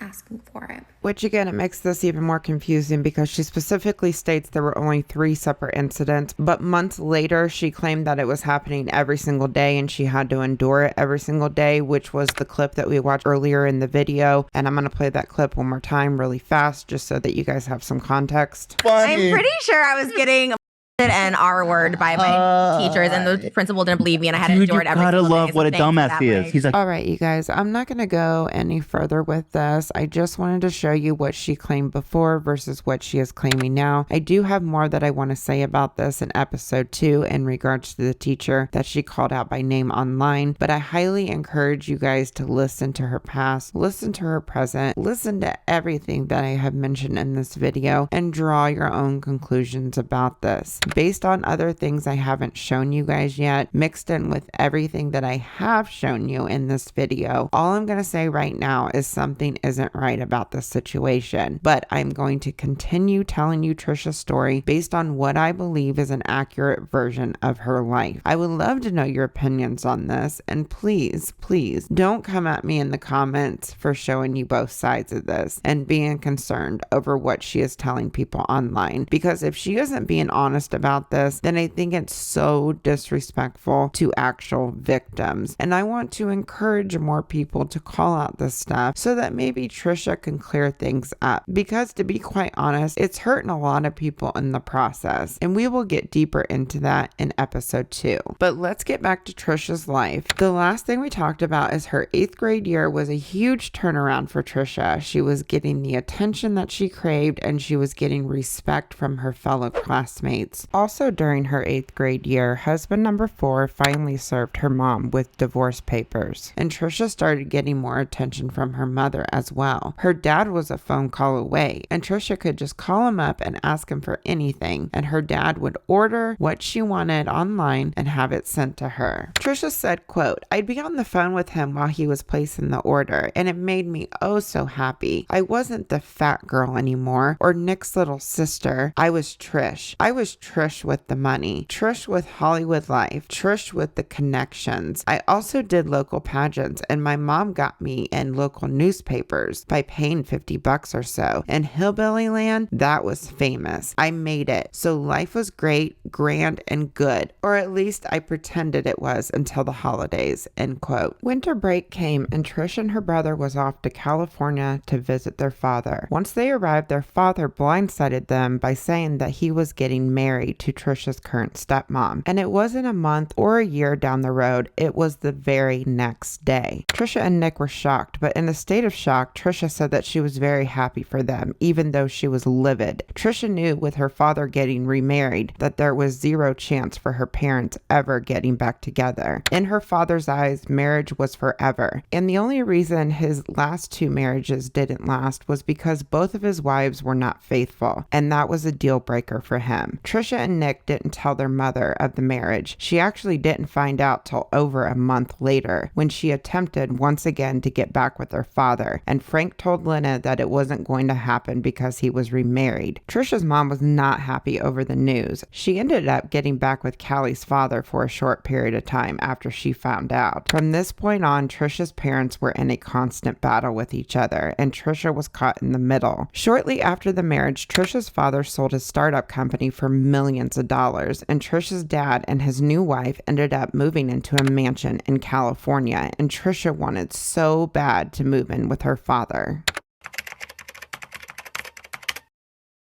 asking for it. Which again, it makes this even more confusing because she specifically states there were only 3 separate incidents, but months later she claimed that it was happening every single day and she had to endure it every single day, which was the clip that we watched earlier in the video. And I'm going to play that clip one more time really fast just so that you guys have some context. I'm pretty sure I was getting and R-word by my teachers, and the principal didn't believe me, and I had to endure it every single day. You gotta love what a dumbass he is. He's like, all right, you guys, I'm not going to go any further with this. I just wanted to show you what she claimed before versus what she is claiming now. I do have more that I want to say about this in episode 2 in regards to the teacher that she called out by name online, but I highly encourage you guys to listen to her past, listen to her present, listen to everything that I have mentioned in this video, and draw your own conclusions about this. Based on other things I haven't shown you guys yet, mixed in with everything that I have shown you in this video, all I'm going to say right now is something isn't right about this situation, but I'm going to continue telling you Trisha's story based on what I believe is an accurate version of her life. I would love to know your opinions on this, and please, please don't come at me in the comments for showing you both sides of this and being concerned over what she is telling people online, because if she isn't being honest about this, then I think it's so disrespectful to actual victims. And I want to encourage more people to call out this stuff so that maybe Trisha can clear things up, because to be quite honest, it's hurting a lot of people in the process, and we will get deeper into that in episode 2. But let's get back to Trisha's life. The last thing we talked about is her 8th grade year was a huge turnaround for Trisha. She was getting the attention that she craved, and she was getting respect from her fellow classmates. Also during her 8th grade year, husband number 4 finally served her mom with divorce papers, and Trisha started getting more attention from her mother as well. Her dad was a phone call away, and Trisha could just call him up and ask him for anything, and her dad would order what she wanted online and have it sent to her. Trisha said, quote, "I'd be on the phone with him while he was placing the order, and it made me oh so happy. I wasn't the fat girl anymore or Nick's little sister. I was Trish. I was Trish with the money, Trish with Hollywood life, Trish with the connections. I also did local pageants, and my mom got me in local newspapers by paying $50 or so. In Hillbilly Land, that was famous. I made it. So life was great, grand, and good, or at least I pretended it was until the holidays," end quote. Winter break came, and Trish and her brother was off to California to visit their father. Once they arrived, their father blindsided them by saying that he was getting married to Trisha's current stepmom, and it wasn't a month or a year down the road, it was the very next day. Trisha and Nick were shocked, but in a state of shock, Trisha said that she was very happy for them, even though she was livid. Trisha knew with her father getting remarried that there was zero chance for her parents ever getting back together. In her father's eyes, marriage was forever, and the only reason his last 2 marriages didn't last was because both of his wives were not faithful, and that was a deal breaker for him. Trisha and Nick didn't tell their mother of the marriage. She actually didn't find out till over a month later, when she attempted once again to get back with her father, and Frank told LENNA that it wasn't going to happen because he was remarried. Trisha's mom was not happy over the news. She ended up getting back with Callie's father for a short period of time after she found out. From this point on, Trisha's parents were in a constant battle with each other, and Trisha was caught in the middle. Shortly after the marriage, Trisha's father sold his startup company for millions of dollars, and Trisha's dad and his new wife ended up moving into a mansion in California, and Trisha wanted so bad to move in with her father.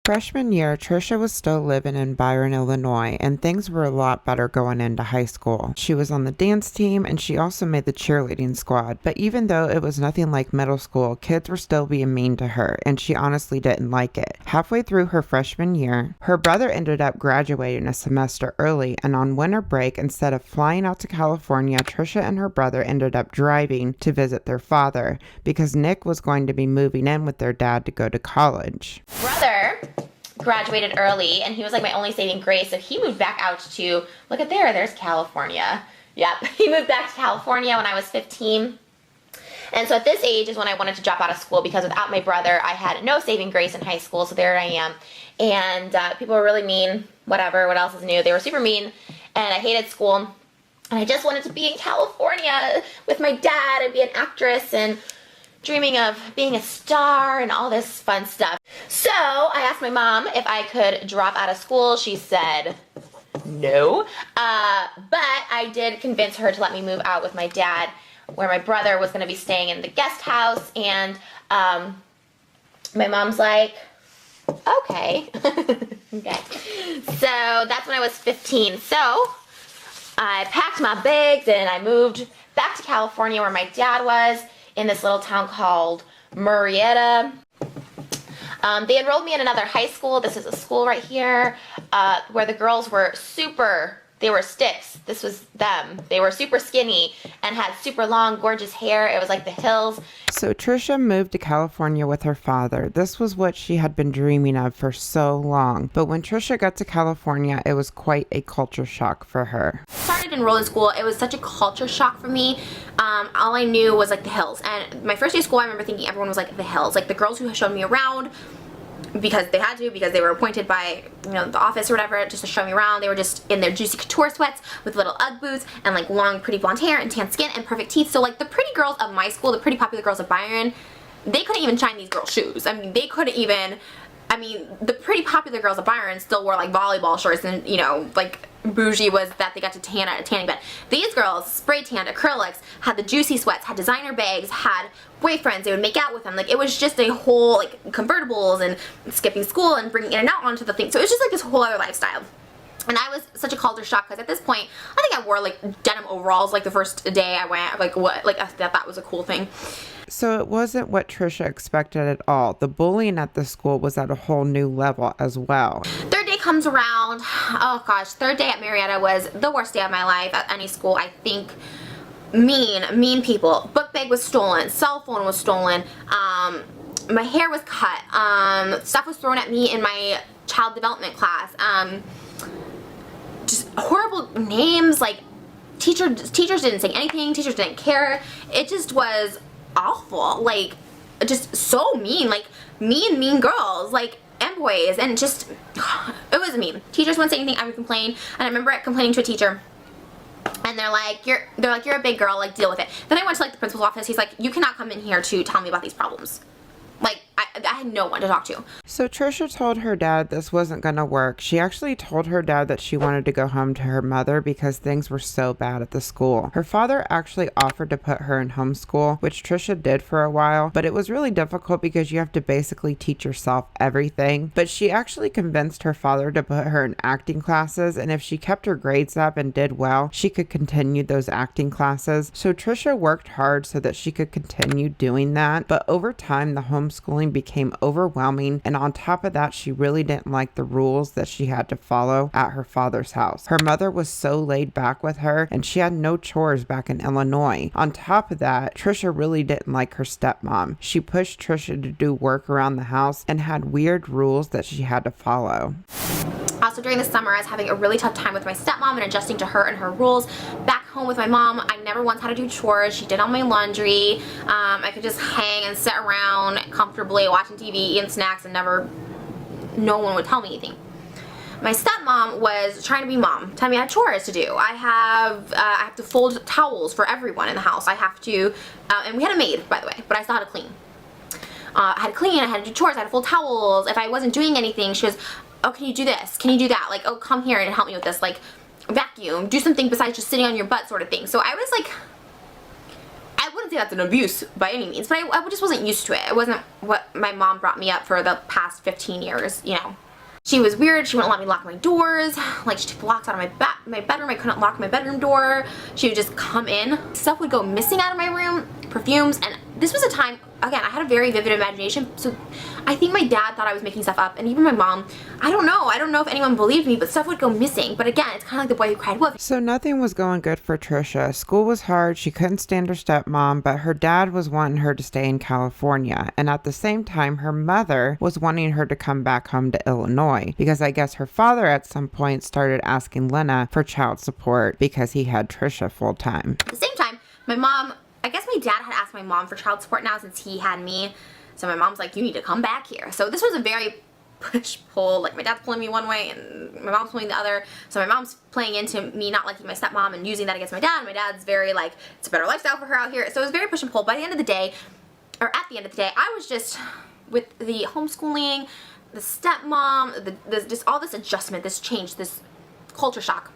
Freshman year, Trisha was still living in Byron, Illinois, and things were a lot better going into high school. She was on the dance team, and she also made the cheerleading squad, but even though it was nothing like middle school, kids were still being mean to her, and she honestly didn't like it. Halfway through her freshman year, her brother ended up graduating a semester early, and on winter break, instead of flying out to California, Trisha and her brother ended up driving to visit their father, because Nick was going to be moving in with their dad to go to college. Brother graduated early, and he was like my only saving grace, so he moved back out to, look at there's California. Yep, he moved back to California when I was 15. And so at this age is when I wanted to drop out of school, because without my brother, I had no saving grace in high school, so there I am. And people were really mean, whatever, what else is new? They were super mean, and I hated school. And I just wanted to be in California with my dad and be an actress and dreaming of being a star and all this fun stuff. So I asked my mom if I could drop out of school. She said no, but I did convince her to let me move out with my dad, where my brother was going to be staying in the guest house. And my mom's like, Okay. Okay. So that's when I was 15. So I packed my bags and I moved back to California where my dad was, in this little town called Murrieta. They enrolled me in another high school. This is a school right here where the girls were they were sticks. This was them. They were super skinny and had super long, gorgeous hair. It was like the hills. So Trisha moved to California with her father. This was what she had been dreaming of for so long. But when Trisha got to California, it was quite a culture shock for her. Started to enroll in school. It was such a culture shock for me. All I knew was like the hills. And my first day of school, I remember thinking everyone was like the hills. Like the girls who showed me around, because they had to, because they were appointed by, you know, the office or whatever, just to show me around. They were just in their juicy couture sweats with little Ugg boots and like long pretty blonde hair and tan skin and perfect teeth. So like the pretty girls of my school, the pretty popular girls of Byron, they couldn't even shine these girls' shoes. I mean, they couldn't even, I mean, the pretty popular girls of Byron still wore like volleyball shorts, and, you know, like bougie was that they got to tan at a tanning bed. These girls spray tanned, acrylics, had the juicy sweats, had designer bags, had boyfriends, they would make out with them. Like it was just a whole, like, convertibles and skipping school and bringing in and out onto the thing. So it was just like this whole other lifestyle. And I was such a culture shock because at this point, I think I wore like denim overalls like the first day I went. Like what? Like that was a cool thing. So it wasn't what Trisha expected at all. The bullying at the school was at a whole new level as well. Third day comes around. Oh gosh, third day at Marietta was the worst day of my life at any school. I think mean people. Book bag was stolen. Cell phone was stolen. My hair was cut. Stuff was thrown at me in my child development class. Just horrible names. Like teachers didn't say anything. Teachers didn't care. It just was awful. Like just so mean. Like mean girls. Like and boys, and just it was mean. Teachers wouldn't say anything. I would complain, and I remember complaining to a teacher. And they're like, you're a big girl, like, deal with it. Then I went to, like, the principal's office. He's like, you cannot come in here to tell me about these problems. Like, I had no one to talk to. So Trisha told her dad this wasn't going to work. She actually told her dad that she wanted to go home to her mother because things were so bad at the school. Her father actually offered to put her in homeschool, which Trisha did for a while, but it was really difficult because you have to basically teach yourself everything. But she actually convinced her father to put her in acting classes, and if she kept her grades up and did well, she could continue those acting classes. So Trisha worked hard so that she could continue doing that, but over time the homeschooling became overwhelming, and on top of that, she really didn't like the rules that she had to follow at her father's house. Her mother was so laid back with her, and she had no chores back in Illinois. On top of that, Trisha really didn't like her stepmom. She pushed Trisha to do work around the house and had weird rules that she had to follow. Also during the summer, I was having a really tough time with my stepmom and adjusting to her and her rules. Back home with my mom, I never once had to do chores. She did all my laundry. I could just hang and sit around comfortably watching TV, eating snacks, and no one would tell me anything. My stepmom was trying to be mom, telling me I had chores to do. I have to fold towels for everyone in the house. I have to, and we had a maid, by the way, but I still had to clean. I had to clean, I had to do chores, I had to fold towels. If I wasn't doing anything, she was, oh, can you do this? Can you do that? Like, oh, come here and help me with this. Like, vacuum, do something besides just sitting on your butt sort of thing. So I was like, I wouldn't say that's an abuse by any means, but I just wasn't used to it. It wasn't what my mom brought me up for the past 15 years, you know. She was weird. She wouldn't let me lock my doors. Like, she took the locks out of my bedroom. I couldn't lock my bedroom door. She would just come in. Stuff would go missing out of my room, perfumes, and this was a time, again, I had a very vivid imagination, so I think my dad thought I was making stuff up, and even my mom, I don't know if anyone believed me, but stuff would go missing. But again, it's kind of like the boy who cried wolf. So nothing was going good for Trisha. School was hard, she couldn't stand her stepmom, but her dad was wanting her to stay in California, and at the same time, her mother was wanting her to come back home to Illinois, because I guess her father at some point started asking LENNA for child support because he had Trisha full time. At the same time, my mom, I guess my dad had asked my mom for child support now since he had me. So my mom's like, you need to come back here. So this was a very push-pull. Like, my dad's pulling me one way and my mom's pulling the other. So my mom's playing into me not liking my stepmom and using that against my dad. My dad's very like, it's a better lifestyle for her out here. So it was very push and pull. By the end of the day, or at the end of the day, I was just, with the homeschooling, the stepmom, just all this adjustment, this change, this culture shock.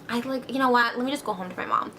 I like, you know what, let me just go home to my mom.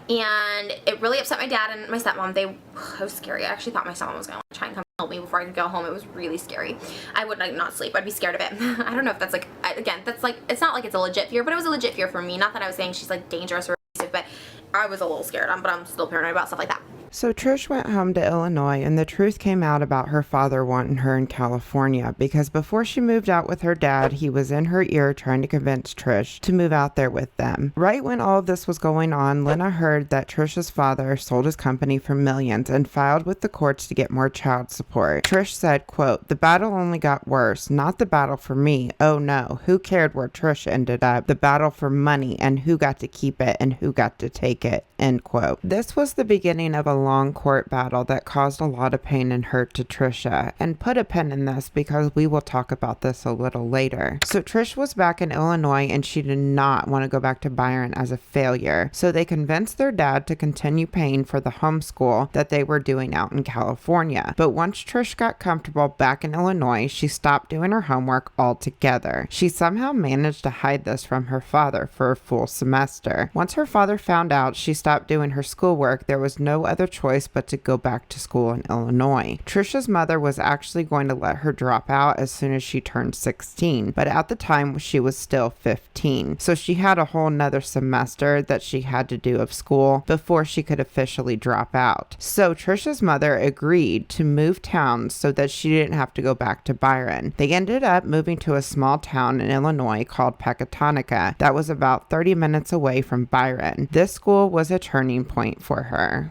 And it really upset my dad and my stepmom. It was scary. I actually thought my stepmom was going to try and come help me before I could go home. It was really scary. I would like not sleep. I'd be scared of it. I don't know if that's like, again, that's like, it's not like it's a legit fear, but it was a legit fear for me. Not that I was saying she's like dangerous or abusive, but I was a little scared, but I'm still paranoid about stuff like that. So Trish went home to Illinois, and the truth came out about her father wanting her in California, because before she moved out with her dad, he was in her ear trying to convince Trish to move out there with them. Right when all of this was going on, LENNA heard that Trish's father sold his company for millions and filed with the courts to get more child support. Trish said, quote, "The battle only got worse, not the battle for me. Oh no, who cared where Trish ended up? The battle for money and who got to keep it and who got to take it," end quote. This was the beginning of a long court battle that caused a lot of pain and hurt to Trisha, and put a pin in this because we will talk about this a little later. So Trish was back in Illinois, and she did not want to go back to Byron as a failure, so they convinced their dad to continue paying for the homeschool that they were doing out in California. But once Trish got comfortable back in Illinois, she stopped doing her homework altogether. She somehow managed to hide this from her father for a full semester. Once her father found out she stopped doing her schoolwork, there was no other choice but to go back to school in Illinois. Trisha's mother was actually going to let her drop out as soon as she turned 16, but at the time she was still 15. So she had a whole nother semester that she had to do of school before she could officially drop out. So Trisha's mother agreed to move towns so that she didn't have to go back to Byron. They ended up moving to a small town in Illinois called Pecatonica that was about 30 minutes away from Byron. This school was a turning point for her.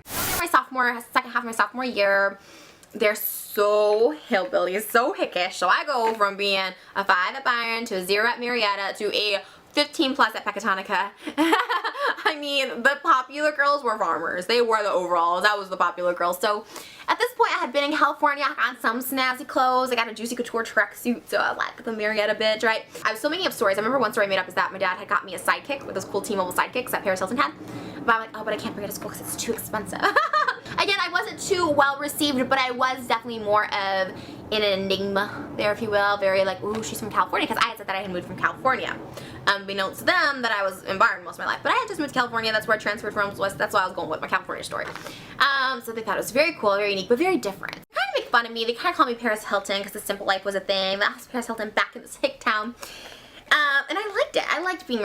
Second half of my sophomore year, they're so hillbilly, so hickish. So I go from being a 5 at Byron to a 0 at Marietta to a 15 plus at Pecatonica. I mean, the popular girls were farmers. They wore the overalls. That was the popular girls. So at this point, I had been in California. I got some snazzy clothes. I got a Juicy Couture tracksuit, so I like the Marietta bitch, right? I was still making up stories. I remember one story I made up is that my dad had got me a sidekick with those cool T-Mobile sidekicks that Paris Hilton had. But I'm like, oh, but I can't bring it to school because it's too expensive. Again, I wasn't too well received, but I was definitely more of an enigma there, if you will. Very like, ooh, she's from California, because I had said that I had moved from California. Unbeknownst to them that I was in Byron most of my life. But I had just moved to California. That's where I transferred from. So that's why I was going with my California story. So they thought it was very cool, very unique, but very different. They kind of make fun of me. They kind of call me Paris Hilton because the simple life was a thing. That was Paris Hilton back in this hick town. And I liked it. I liked being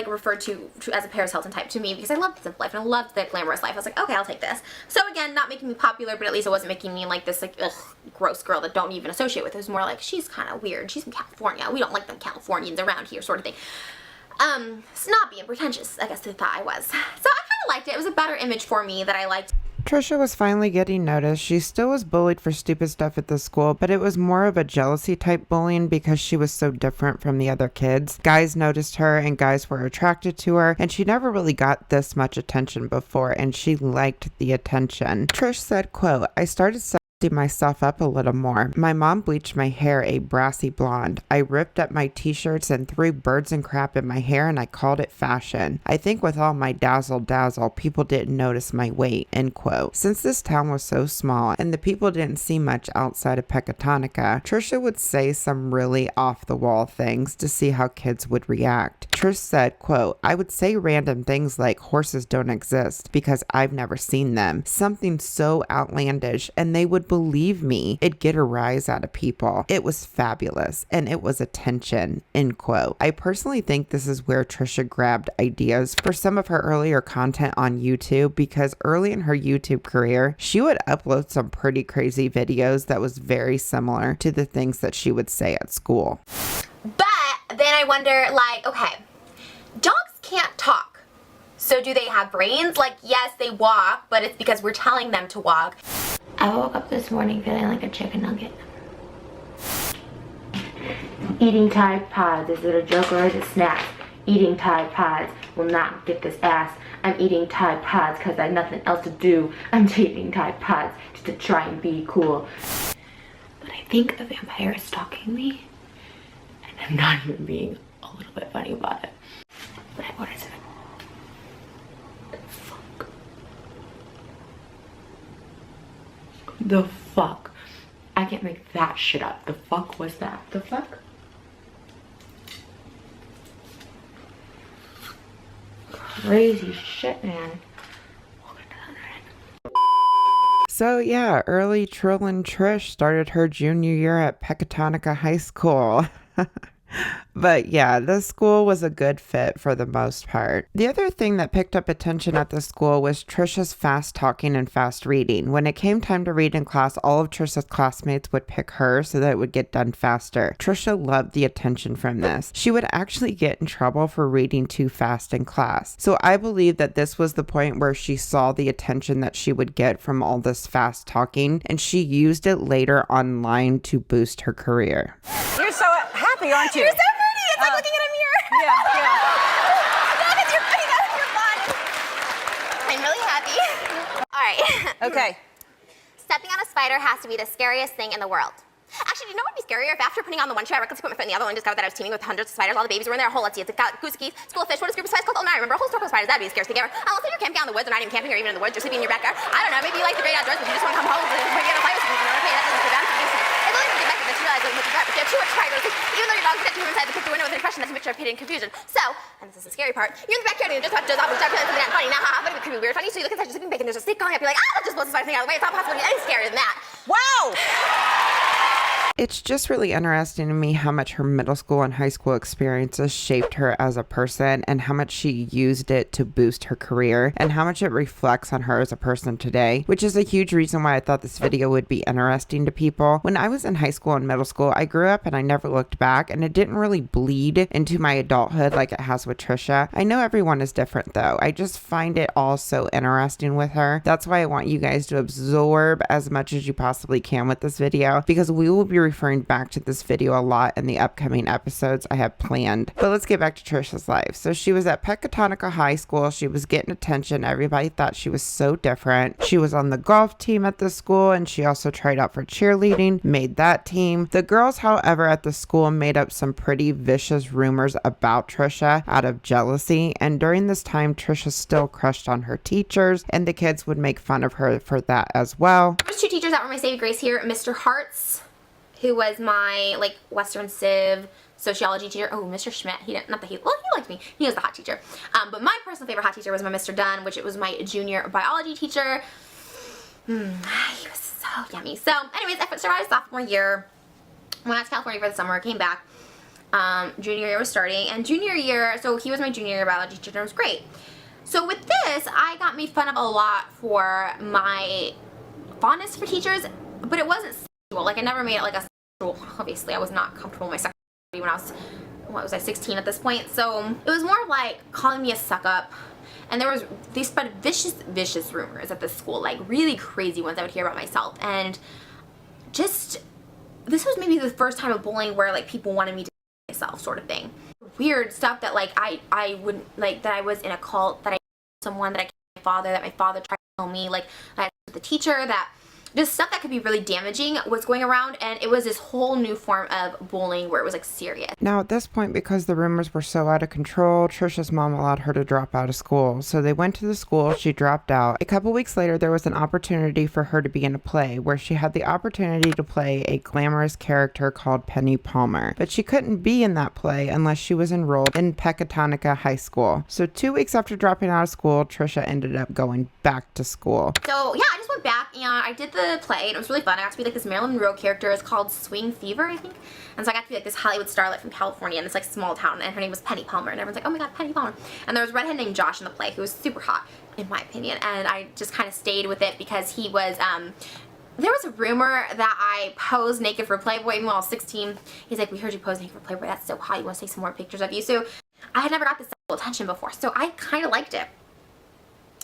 referred to as a Paris Hilton type to me because I loved the simple life and I loved the glamorous life. I was like, okay, I'll take this. So again, not making me popular, but at least it wasn't making me like this like ugh, gross girl that don't even associate with. It was more like, she's kind of weird. She's from California. We don't like them Californians around here, sort of thing. Snobby and pretentious, I guess they thought I was. So I kind of liked it. It was a better image for me that I liked. Trisha was finally getting noticed. She still was bullied for stupid stuff at the school, but it was more of a jealousy type bullying because she was so different from the other kids. Guys noticed her and guys were attracted to her, and she never really got this much attention before, and she liked the attention. Trish said, quote, "I started myself up a little more. My mom bleached my hair a brassy blonde. I ripped up my t-shirts and threw birds and crap in my hair, and I called it fashion. I think with all my dazzle, people didn't notice my weight," end quote. Since this town was so small and the people didn't see much outside of Pecatonica, Trisha would say some really off-the-wall things to see how kids would react. Trish said, quote, "I would say random things like horses don't exist because I've never seen them. Something so outlandish, and they would believe me. It'd get a rise out of people. It was fabulous, and it was attention," end quote. I personally think this is where Trisha grabbed ideas for some of her earlier content on YouTube, because early in her YouTube career, she would upload some pretty crazy videos that was very similar to the things that she would say at school. But then I wonder, like, okay, dogs can't talk. So do they have brains? Like, yes, they walk, but it's because we're telling them to walk. I woke up this morning feeling like a chicken nugget. Eating Tide Pods, is it a joke or is it snacks? Eating Tide Pods will not get this ass. I'm eating Tide Pods because I have nothing else to do. I'm eating Tide Pods just to try and be cool. But I think a vampire is stalking me, and I'm not even being a little bit funny about it. But I ordered some. Fuck. The fuck? I can't make that shit up. The fuck was that? The fuck? Crazy shit, man. So yeah, early Trillin' Trish started her junior year at Pecatonica High School. But yeah, the school was a good fit for the most part. The other thing that picked up attention at the school was Trisha's fast talking and fast reading. When it came time to read in class, all of Trisha's classmates would pick her so that it would get done faster. Trisha loved the attention from this. She would actually get in trouble for reading too fast in class. So I believe that this was the point where she saw the attention that she would get from all this fast talking, and she used it later online to boost her career. You're so happy, aren't you? You're so pretty. It's like looking in a mirror. Yeah. That is your pretty. That is your fun. I'm really happy. All right. Okay. Stepping on a spider has to be the scariest thing in the world. Actually, do you know what would be scarier if after putting on the one shoe, I recklessly put my foot in the other one and discovered that I was teaming with hundreds of spiders. All the babies were in there. A whole, let's see, it's a goose geese, school of fish. What is a group of spiders called? Oh, no, I remember a whole circle of spiders. That'd be the scariest thing ever. Unless you're camping out in the woods or not even camping or even in the woods. You're sleeping in your backyard. I don't know. Maybe you like the great outdoors, but you just want to come home and maybe have a fight with someone. Okay, that doesn't feel bad. It's only when you get back to this, you realize what you got. But you have too much spiders. Even though your dog's got you inside the kitchen window with an impression that's a mixture of pity and confusion. So, and this is the scary part, you're in the backyard and you're just about to doze off and start feeling something that's funny. Now, but it could be weird funny. So you look inside your sleeping bag and there's a snake crawling up. You're like, that just blows the spider thing out of the way. It's not possible to get any scarier than that. Wow. It's just really interesting to me how much her middle school and high school experiences shaped her as a person, and how much she used it to boost her career, and how much it reflects on her as a person today, which is a huge reason why I thought this video would be interesting to people. When I was in high school and middle school, I grew up and I never looked back, and it didn't really bleed into my adulthood like it has with Trisha. I know everyone is different though. I just find it all so interesting with her. That's why I want you guys to absorb as much as you possibly can with this video, because we will be referring back to this video a lot in the upcoming episodes I have planned. But let's get back to Trisha's life. So she was at Pecatonica High School. She was getting attention. Everybody thought she was so different. She was on the golf team at the school, and she also tried out for cheerleading, made that team. The girls, however, at the school made up some pretty vicious rumors about Trisha out of jealousy, and during this time Trisha still crushed on her teachers, and the kids would make fun of her for that as well. There's two teachers that were my saving grace here. Mr. Hartz, who was my like Western Civ sociology teacher. Oh, Mr. Schmidt. He didn't, not that he, well, he liked me. He was the hot teacher. But my personal favorite hot teacher was my Mr. Dunn, which it was my junior biology teacher. He was so yummy. So, anyways, I survived sophomore year. Went out to California for the summer. Came back. Junior year was starting, and junior year. So he was my junior year biology teacher, and it was great. So with this, I got made fun of a lot for my fondness for teachers, but it wasn't. Like, I never made it like a sexual. Obviously, I was not comfortable with my sexuality when I was, what was I, 16 at this point. So it was more like calling me a suck up. And they spread vicious rumors at the school, like really crazy ones I would hear about myself. And just, this was maybe the first time of bullying where like people wanted me to myself, sort of thing. Weird stuff that like I wouldn't, like that I was in a cult, that I someone, that I killed my father, that my father tried to kill me, like I had the teacher, that just stuff that could be really damaging was going around, and it was this whole new form of bullying where it was like serious. Now at this point, because the rumors were so out of control, Trisha's mom allowed her to drop out of school. So they went to the school, she dropped out. A couple weeks later, there was an opportunity for her to be in a play where she had the opportunity to play a glamorous character called Penny Palmer. But she couldn't be in that play unless she was enrolled in Pecatonica High School. So 2 weeks after dropping out of school, Trisha ended up going back to school. So yeah, I just went back and I did the play, and it was really fun. I got to be like this Marilyn Monroe character. It's called Swing Fever, I think. And so I got to be like this Hollywood starlet from California in this like small town, and her name was Penny Palmer, and everyone's like, oh my god, Penny Palmer. And there was a redhead named Josh in the play who was super hot, in my opinion, and I just kind of stayed with it because he was, there was a rumor that I posed naked for Playboy even when I was 16. He's like, we heard you pose naked for Playboy, that's so hot, you want to take some more pictures of you? So I had never got this sexual attention before, so I kind of liked it.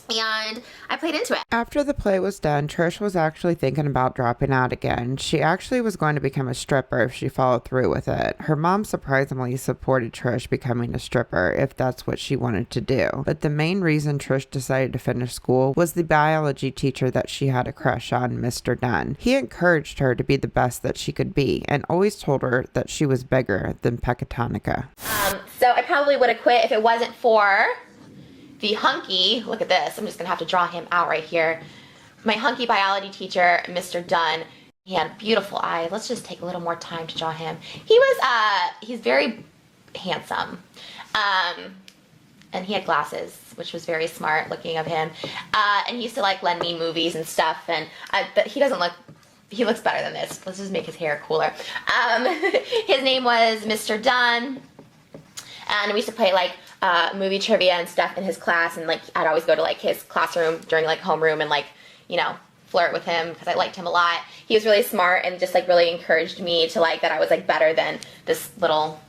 And I played into it. After the play was done, Trish was actually thinking about dropping out again. She actually was going to become a stripper if she followed through with it. Her mom surprisingly supported Trish becoming a stripper if that's what she wanted to do. But the main reason Trish decided to finish school was the biology teacher that she had a crush on, Mr. Dunn. He encouraged her to be the best that she could be and always told her that she was bigger than Pecatonica. So I probably would have quit if it wasn't for the hunky, look at this, I'm just gonna have to draw him out right here. My hunky biology teacher, Mr. Dunn, he had beautiful eyes. Let's just take a little more time to draw him. He's very handsome. and he had glasses, which was very smart looking of him. And he used to like lend me movies and stuff. And but he doesn't look. He looks better than this. Let's just make his hair cooler. His name was Mr. Dunn, and we used to play like movie trivia and stuff in his class. And like I'd always go to like his classroom during like homeroom and like flirt with him because I liked him a lot. He was really smart and just like really encouraged me to like that I was like better than this little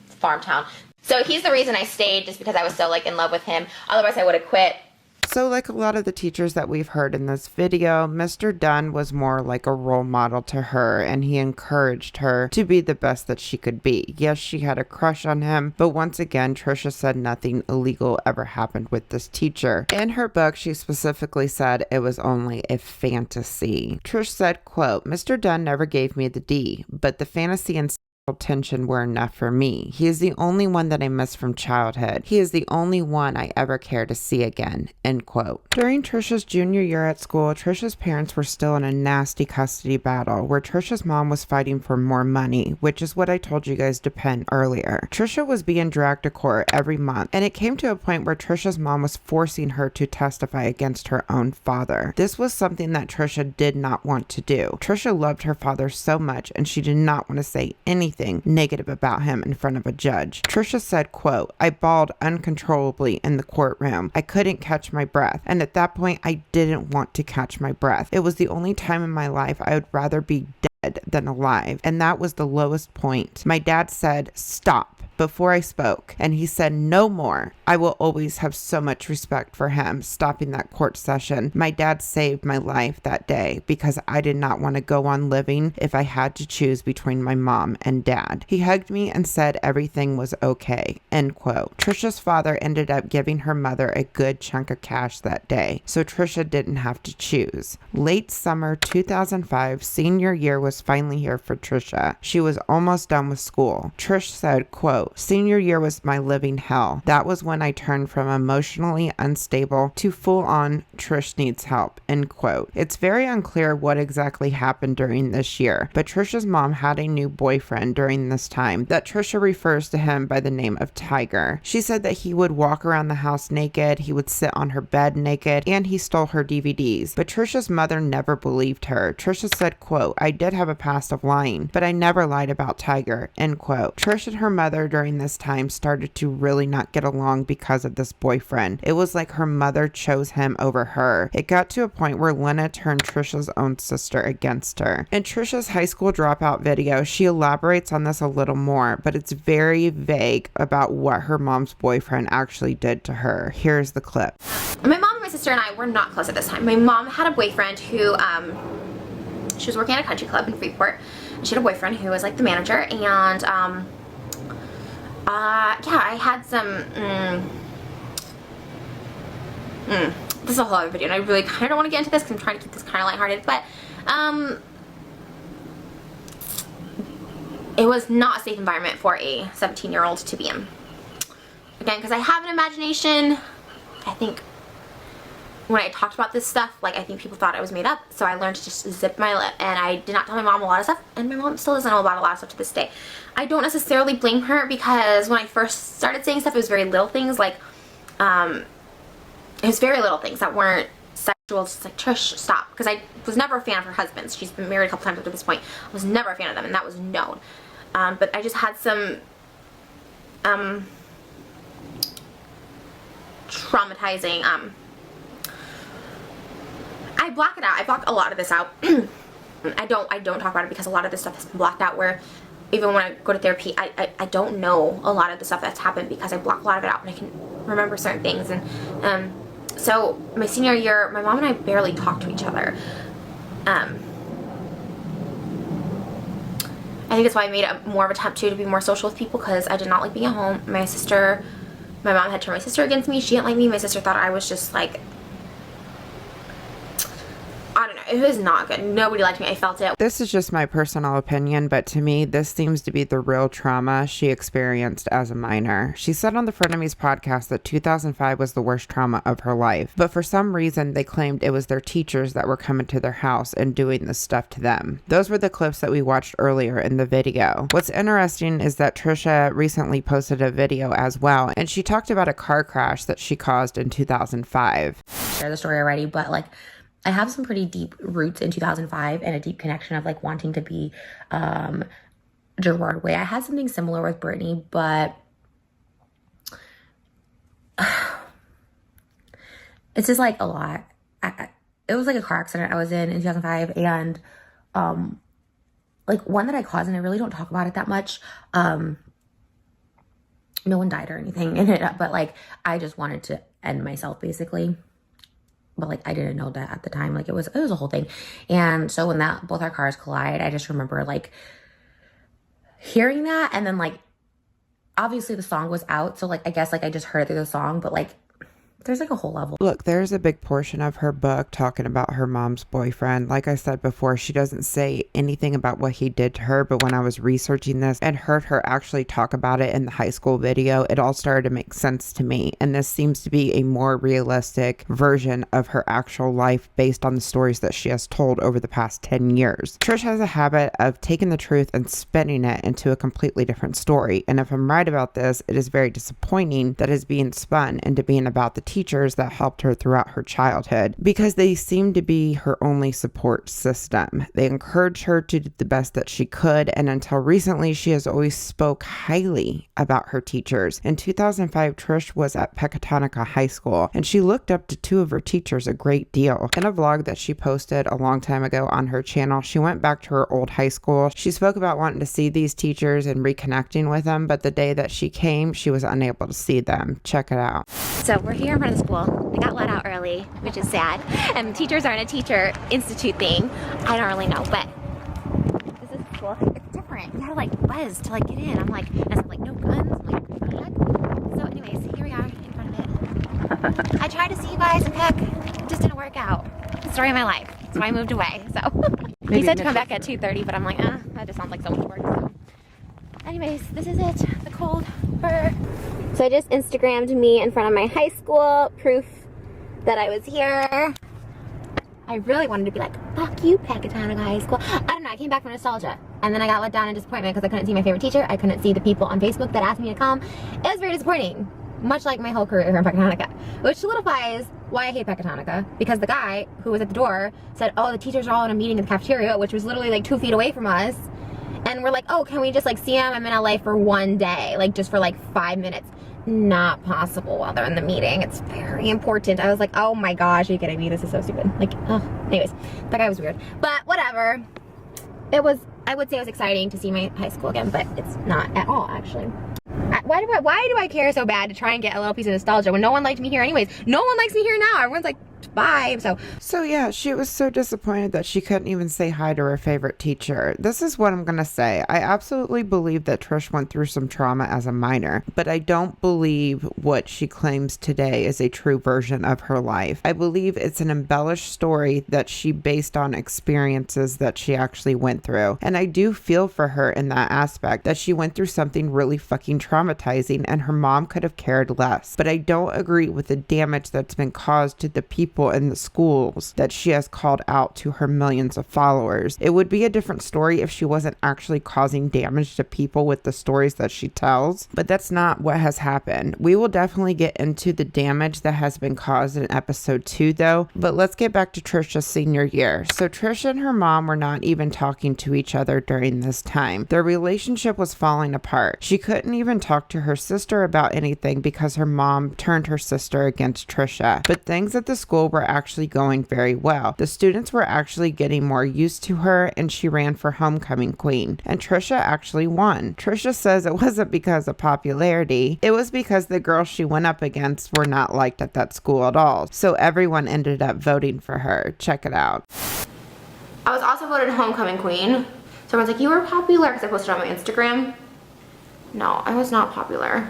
farm town. So he's the reason I stayed, just because I was so like in love with him. Otherwise I would have quit. So like a lot of the teachers that we've heard in this video, Mr. Dunn was more like a role model to her, and he encouraged her to be the best that she could be. Yes, she had a crush on him, but once again, Trisha said nothing illegal ever happened with this teacher. In her book, she specifically said it was only a fantasy. Trish said, quote, Mr. Dunn never gave me the D, but the fantasy and tension were enough for me. He is the only one that I miss from childhood. He is the only one I ever care to see again, end quote. During Trisha's junior year at school, Trisha's parents were still in a nasty custody battle where Trisha's mom was fighting for more money, which is what I told you guys to pin earlier. Trisha was being dragged to court every month, and it came to a point where Trisha's mom was forcing her to testify against her own father. This was something that Trisha did not want to do. Trisha loved her father so much, and she did not want to say anything negative about him in front of a judge. Trisha said, quote, I bawled uncontrollably in the courtroom. I couldn't catch my breath. And at that point, I didn't want to catch my breath. It was the only time in my life I would rather be dead than alive. And that was the lowest point. My dad said, stop, before I spoke, and he said, no more. I will always have so much respect for him. Stopping that court session, my dad saved my life that day because I did not want to go on living if I had to choose between my mom and dad. He hugged me and said everything was okay, end quote. Trisha's father ended up giving her mother a good chunk of cash that day, so Trisha didn't have to choose. Late summer 2005, senior year was finally here for Trisha. She was almost done with school. Trish said, quote, senior year was my living hell. That was when I turned from emotionally unstable to full-on Trish needs help, end quote. It's very unclear what exactly happened during this year, but Trisha's mom had a new boyfriend during this time that Trisha refers to him by the name of Tiger. She said that he would walk around the house naked, he would sit on her bed naked, and he stole her DVDs. But Trisha's mother never believed her. Trisha said, quote, I did have a past of lying, but I never lied about Tiger, end quote. Trish and her mother during this time started to really not get along because of this boyfriend. It was like her mother chose him over her. It got to a point where LENNA turned Trisha's own sister against her. In Trisha's high school dropout video, she elaborates on this a little more, but it's very vague about what her mom's boyfriend actually did to her. Here's the clip. My mom and my sister and I were not close at this time. My mom had a boyfriend who, she was working at a country club in Freeport. She had a boyfriend who was like the manager, and yeah, I had some, this is a whole other video, and I really kind of don't want to get into this because I'm trying to keep this kind of lighthearted, but, it was not a safe environment for a 17-year-old to be in. Again, because I have an imagination, I think when I talked about this stuff, like, I think people thought I was made up, so I learned to just zip my lip, and I did not tell my mom a lot of stuff, and my mom still doesn't know about a lot of stuff to this day. I don't necessarily blame her, because when I first started saying stuff, it was very little things, like, it was very little things that weren't sexual, just like, Trish, stop, because I was never a fan of her husbands. She's been married a couple times up to this point. I was never a fan of them, and that was known. But I just had some, traumatizing, I block it out. I block a lot of this out. I don't talk about it because a lot of this stuff has been blocked out, where even when I go to therapy, I don't know a lot of the stuff that's happened because I block a lot of it out, and I can remember certain things. And so my senior year, my mom and I barely talked to each other. I think that's why I made more of an attempt to be more social with people, because I did not like being at home. My mom had turned my sister against me. She didn't like me. My sister thought I was just like, I don't know. it was not good. Nobody liked me. I felt it. This is just my personal opinion, but to me, this seems to be the real trauma she experienced as a minor. She said on the Frenemies podcast that 2005 was the worst trauma of her life, but for some reason, they claimed it was their teachers that were coming to their house and doing this stuff to them. Those were the clips that we watched earlier in the video. What's interesting is that Trisha recently posted a video as well, and she talked about a car crash that she caused in 2005. Share the story already, but like I have some pretty deep roots in 2005 and a deep connection of like wanting to be Gerard Way. I had something similar with Brittany, but it's just like a lot. It was like a car accident I was in 2005, and like one that I caused, and I really don't talk about it that much. No one died or anything in it, but like I just wanted to end myself basically. But like I didn't know that at the time. Like it was a whole thing. And so when both our cars collide, I just remember like hearing that, and then like obviously the song was out, so like I guess like I just heard it through the song, but like there's like a whole level. Look, there's a big portion of her book talking about her mom's boyfriend. Like I said before, she doesn't say anything about what he did to her, but when I was researching this and heard her actually talk about it in the high school video, it all started to make sense to me. And this seems to be a more realistic version of her actual life based on the stories that she has told over the past 10 years. Trish has a habit of taking the truth and spinning it into a completely different story. And if I'm right about this, it is very disappointing that it's being spun into being about the teachers that helped her throughout her childhood, because they seem to be her only support system. They encouraged her to do the best that she could, and until recently she has always spoke highly about her teachers. In 2005, Trish was at Pecatonica High School, and she looked up to two of her teachers a great deal. In a vlog that she posted a long time ago on her channel, she went back to her old high school. She spoke about wanting to see these teachers and reconnecting with them, but the day that she came, she was unable to see them. Check it out. So we're here in front of the school. I got let out early, which is sad. And teachers aren't a teacher institute thing. I don't really know, but this is cool. It's different. You gotta like buzz to like get in. I'm like, and I'm like, no guns. I'm like, what the heck? So anyways, here we are in front of it. I tried to see you guys and pick. It just didn't work out. The story of my life. So I moved away. So he said to come back at 2:30, but I'm like, that just sounds like so much work. So. Anyways, this is it. The cold fur. So I just Instagrammed me in front of my high school, proof that I was here. I really wanted to be like, fuck you, Pecatonica High School. I don't know, I came back from nostalgia. And then I got let down in disappointment because I couldn't see my favorite teacher. I couldn't see the people on Facebook that asked me to come. It was very disappointing. Much like my whole career here in Pecatonica. Which solidifies why I hate Pecatonica. Because the guy who was at the door said, oh, the teachers are all in a meeting in the cafeteria, which was literally like 2 feet away from us. And we're like, oh, can we just like see him? I'm in LA for one day. Like just for like 5 minutes. Not possible while they're in the meeting. It's very important. I was like, oh my gosh, are you kidding me? This is so stupid. Like, oh, anyways, that guy was weird. But whatever. It was, I would say it was exciting to see my high school again, but it's not at all, actually. Why do I care so bad to try and get a little piece of nostalgia when no one liked me here anyways? No one likes me here now. Everyone's like, bye. So yeah, she was so disappointed that she couldn't even say hi to her favorite teacher. This is what I'm gonna say. I absolutely believe that Trish went through some trauma as a minor, but I don't believe what she claims today is a true version of her life. I believe it's an embellished story that she based on experiences that she actually went through. And I do feel for her in that aspect, that she went through something really fucking traumatizing and her mom could have cared less. But I don't agree with the damage that's been caused to the people in the schools that she has called out to her millions of followers. It would be a different story if she wasn't actually causing damage to people with the stories that she tells, but that's not what has happened. We will definitely get into the damage that has been caused in episode 2 though, but let's get back to Trisha's senior year. So Trisha and her mom were not even talking to each other during this time. Their relationship was falling apart. She couldn't even talk to her sister about anything because her mom turned her sister against Trisha. But things at the school were actually going very well. The students were actually getting more used to her, and she ran for homecoming queen. And Trisha actually won. Trisha says it wasn't because of popularity. It was because the girls she went up against were not liked at that school at all. So everyone ended up voting for her. Check it out. I was also voted homecoming queen. So everyone's like, you were popular because I posted on my Instagram. No, I was not popular.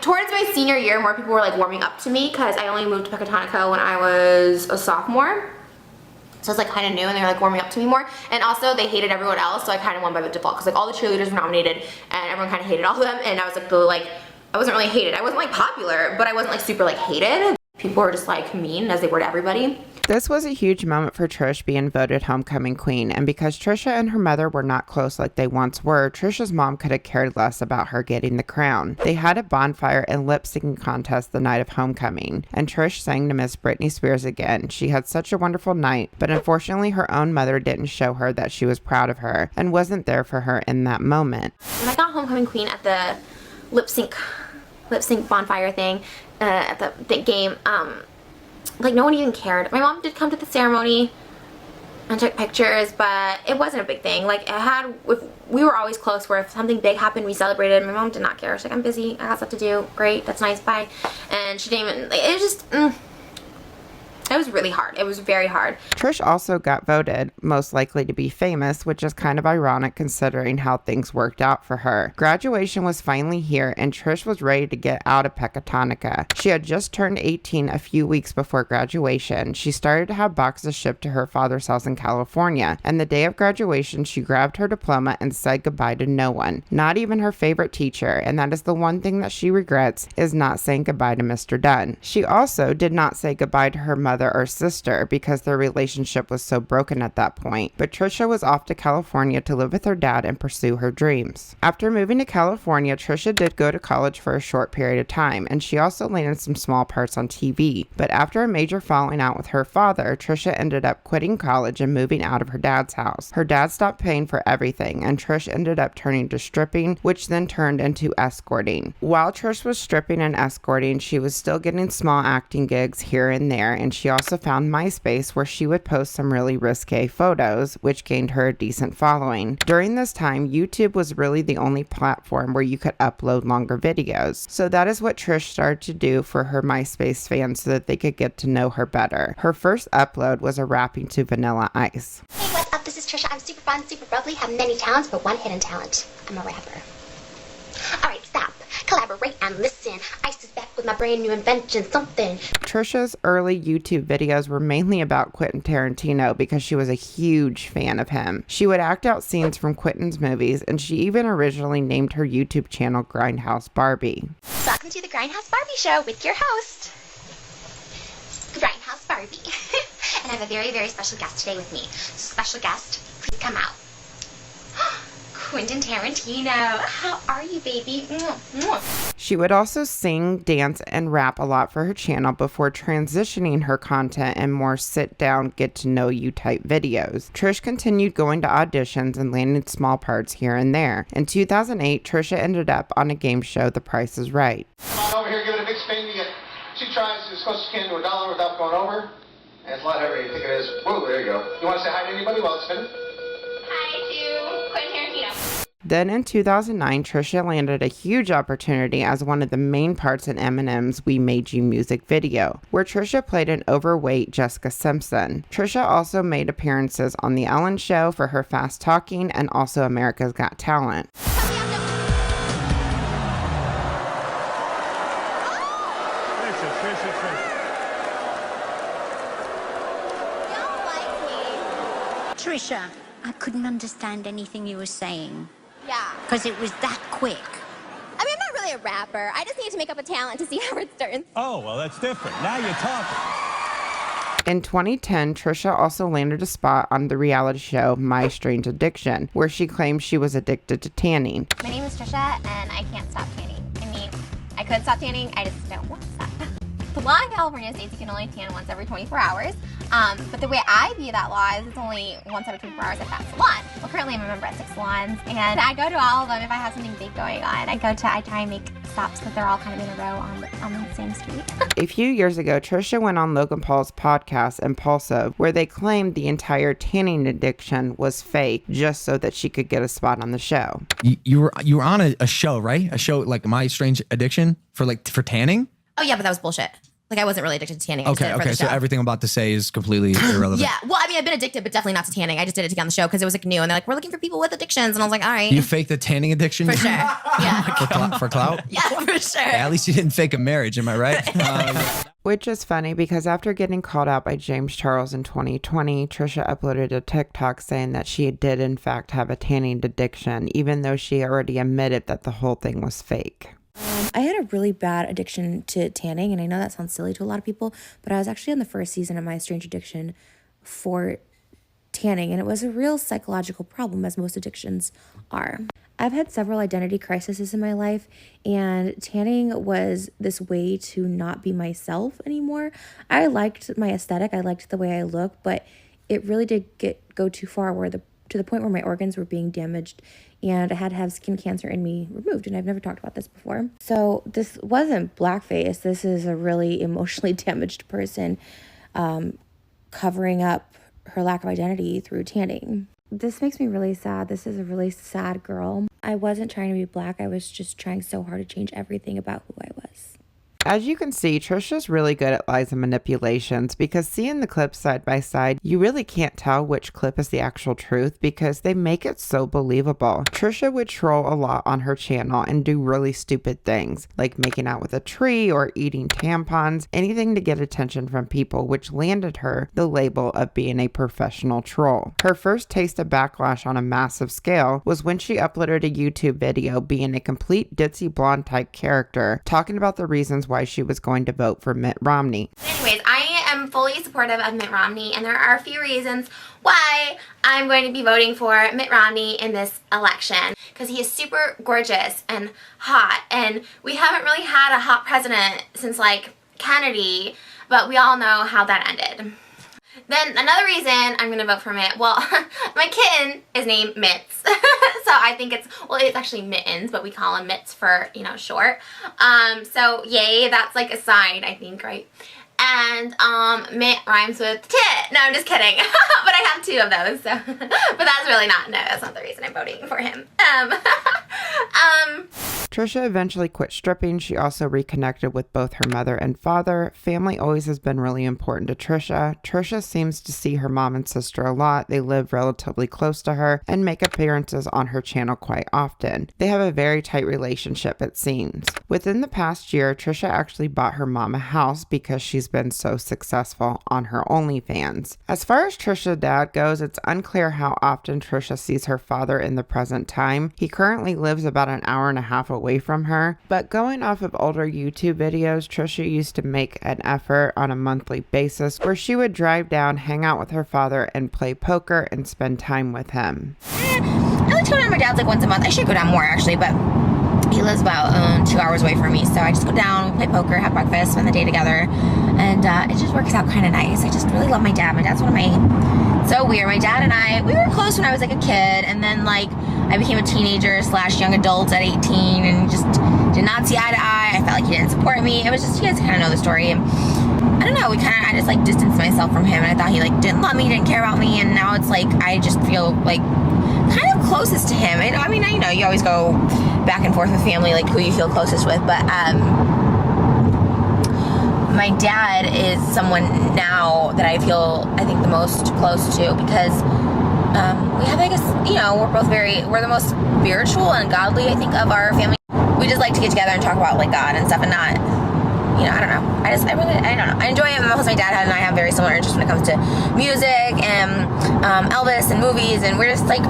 Towards my senior year, more people were like warming up to me because I only moved to Pecatonica when I was a sophomore. So I was like kind of new and they were like warming up to me more. And also they hated everyone else, so I kind of won by default because like all the cheerleaders were nominated and everyone kind of hated all of them. And I was like I wasn't really hated. I wasn't like popular, but I wasn't like super like hated. People were just like mean as they were to everybody. This was a huge moment for Trish being voted homecoming queen, and because Trisha and her mother were not close like they once were, Trisha's mom could have cared less about her getting the crown. They had a bonfire and lip-syncing contest the night of homecoming, and Trish sang to Miss Britney Spears again. She had such a wonderful night, but unfortunately her own mother didn't show her that she was proud of her and wasn't there for her in that moment. When I got homecoming queen at the lip sync bonfire thing at the game, like no one even cared. My mom did come to the ceremony and took pictures, but it wasn't a big thing. Like we were always close where if something big happened, we celebrated. My mom did not care. She's like, I'm busy, I got stuff to do. Great, that's nice, bye. And she didn't even, like, it was just, it was really hard. It was very hard. Trish also got voted most likely to be famous, which is kind of ironic considering how things worked out for her. Graduation was finally here and Trish was ready to get out of Pecatonica. She had just turned 18 a few weeks before graduation. She started to have boxes shipped to her father's house in California, and the day of graduation she grabbed her diploma and said goodbye to no one, not even her favorite teacher, and that is the one thing that she regrets, is not saying goodbye to Mr. Dunn. She also did not say goodbye to her mother or sister because their relationship was so broken at that point, but Trisha was off to California to live with her dad and pursue her dreams. After moving to California, Trisha did go to college for a short period of time, and she also landed some small parts on TV, but after a major falling out with her father, Trisha ended up quitting college and moving out of her dad's house. Her dad stopped paying for everything, and Trish ended up turning to stripping, which then turned into escorting. While Trish was stripping and escorting, she was still getting small acting gigs here and there, and she also found MySpace where she would post some really risque photos, which gained her a decent following. During this time, YouTube was really the only platform where you could upload longer videos. So that is what Trish started to do for her MySpace fans so that they could get to know her better. Her first upload was a rapping to Vanilla Ice. Hey, what's up? This is Trisha. I'm super fun, super bubbly, have many talents, but one hidden talent. I'm a rapper. Alright, stop. Collaborate and listen. Ice is back with my brand new invention, something. Trisha's early YouTube videos were mainly about Quentin Tarantino because she was a huge fan of him. She would act out scenes from Quentin's movies, and she even originally named her YouTube channel Grindhouse Barbie. Welcome to the Grindhouse Barbie Show with your host, Grindhouse Barbie. And I have a very, very special guest today with me. Special guest, please come out. Quentin Tarantino, how are you, baby? She would also sing, dance, and rap a lot for her channel before transitioning her content and more sit-down, get-to-know-you type videos. Trish continued going to auditions and landing small parts here and there. In 2008, Trisha ended up on a game show, The Price is Right. Come on over here, give it a big spin. You get 2 tries as close as you can to $1 without going over. And it's a lot heavier than you think it is. Whoa, there you go. You want to say hi to anybody while it's spinning? Hi to Quentin Tarantino. Then in 2009, Trisha landed a huge opportunity as one of the main parts in Eminem's We Made You music video, where Trisha played an overweight Jessica Simpson. Trisha also made appearances on The Ellen Show for her fast talking and also America's Got Talent. Trisha, I couldn't understand anything you were saying. Yeah. Because it was that quick. I mean, I'm not really a rapper. I just need to make up a talent to see how it turns. Oh, well, that's different. Now you're talking. In 2010, Trisha also landed a spot on the reality show My Strange Addiction, where she claimed she was addicted to tanning. My name is Trisha, and I can't stop tanning. I mean, I could stop tanning, I just don't want to stop. The law in California states you can only tan once every 24 hours. But the way I view that law is it's only once every 24 hours at that salon. Well, currently I'm a member at 6 salons, and I go to all of them if I have something big going on. I try and make stops because they're all kind of in a row on the same street. A few years ago, Trisha went on Logan Paul's podcast, Impulsive, where they claimed the entire tanning addiction was fake just so that she could get a spot on the show. You were on a show, right? A show like My Strange Addiction for tanning? Oh yeah, but that was bullshit. Like I wasn't really addicted to tanning. I just did it for the So show. everything I'm about to say is completely irrelevant. Yeah. Well, I mean, I've been addicted, but definitely not to tanning. I just did it to get on the show because it was like new, and they're like, "We're looking for people with addictions," and I was like, "All right." You faked the tanning addiction For sure. Yeah. for clout. Yeah, for sure. At least you didn't fake a marriage. Am I right? Which is funny because after getting called out by James Charles in 2020, Trisha uploaded a TikTok saying that she did in fact have a tanning addiction, even though she already admitted that the whole thing was fake. I had a really bad addiction to tanning, and I know that sounds silly to a lot of people, but I was actually on the first season of my strange addiction for tanning, and it was a real psychological problem, as most addictions are. I've had several identity crises in my life, and tanning was this way to not be myself anymore. I liked my aesthetic, I liked the way I looked, but it really did go too far to the point where my organs were being damaged, and I had to have skin cancer in me removed, and I've never talked about this before. So this wasn't blackface. This is a really emotionally damaged person covering up her lack of identity through tanning. This makes me really sad. This is a really sad girl. I wasn't trying to be black. I was just trying so hard to change everything about who I was. As you can see, Trisha's really good at lies and manipulations because seeing the clips side by side, you really can't tell which clip is the actual truth because they make it so believable. Trisha would troll a lot on her channel and do really stupid things, like making out with a tree or eating tampons, anything to get attention from people, which landed her the label of being a professional troll. Her first taste of backlash on a massive scale was when she uploaded a YouTube video being a complete ditzy blonde type character, talking about the reasons why she was going to vote for Mitt Romney. Anyways, I am fully supportive of Mitt Romney, and there are a few reasons why I'm going to be voting for Mitt Romney in this election. Because he is super gorgeous and hot, and we haven't really had a hot president since like Kennedy, but we all know how that ended. Then another reason I'm going to vote for Mitt, well, my kitten is named Mitts. So I think it's actually Mittens, but we call him Mitts for, short. So yay, that's like a sign, I think, right? And Mitt rhymes with tit. No, I'm just kidding. But I have two of those, so. But that's not the reason I'm voting for him. Trisha eventually quit stripping. She also reconnected with both her mother and father. Family always has been really important to Trisha. Trisha seems to see her mom and sister a lot. They live relatively close to her and make appearances on her channel quite often. They have a very tight relationship, it seems. Within the past year, Trisha actually bought her mom a house because she's been so successful on her OnlyFans. As far as Trisha's dad goes, it's unclear how often Trisha sees her father in the present time. He currently lives about an hour and a half away from her, but going off of older YouTube videos, Trisha used to make an effort on a monthly basis where she would drive down, hang out with her father, and play poker and spend time with him. I like to go down to my dad's like once a month. I should go down more actually, but he lives about 2 hours away from me, so I just go down, play poker, have breakfast, spend the day together, and it just works out kind of nice. I just really love my dad. My dad's one of my, so weird. My dad and I, we were close when I was like a kid, and then like I became a teenager / young adult at 18, and just did not see eye to eye. I felt like he didn't support me. It was just, you guys kind of know the story. I don't know, I just like distanced myself from him, and I thought he like didn't love me, didn't care about me, and now it's like I just feel like kind of closest to him. I mean, you always go back and forth with family, like who you feel closest with, but my dad is someone now that I think the most close to, because we have, I guess, we're the most spiritual and godly, I think, of our family. We just like to get together and talk about like God and stuff, and not, I don't know. I don't know. I enjoy it. Plus, my dad and I have very similar interests when it comes to music and Elvis and movies, and we're just like,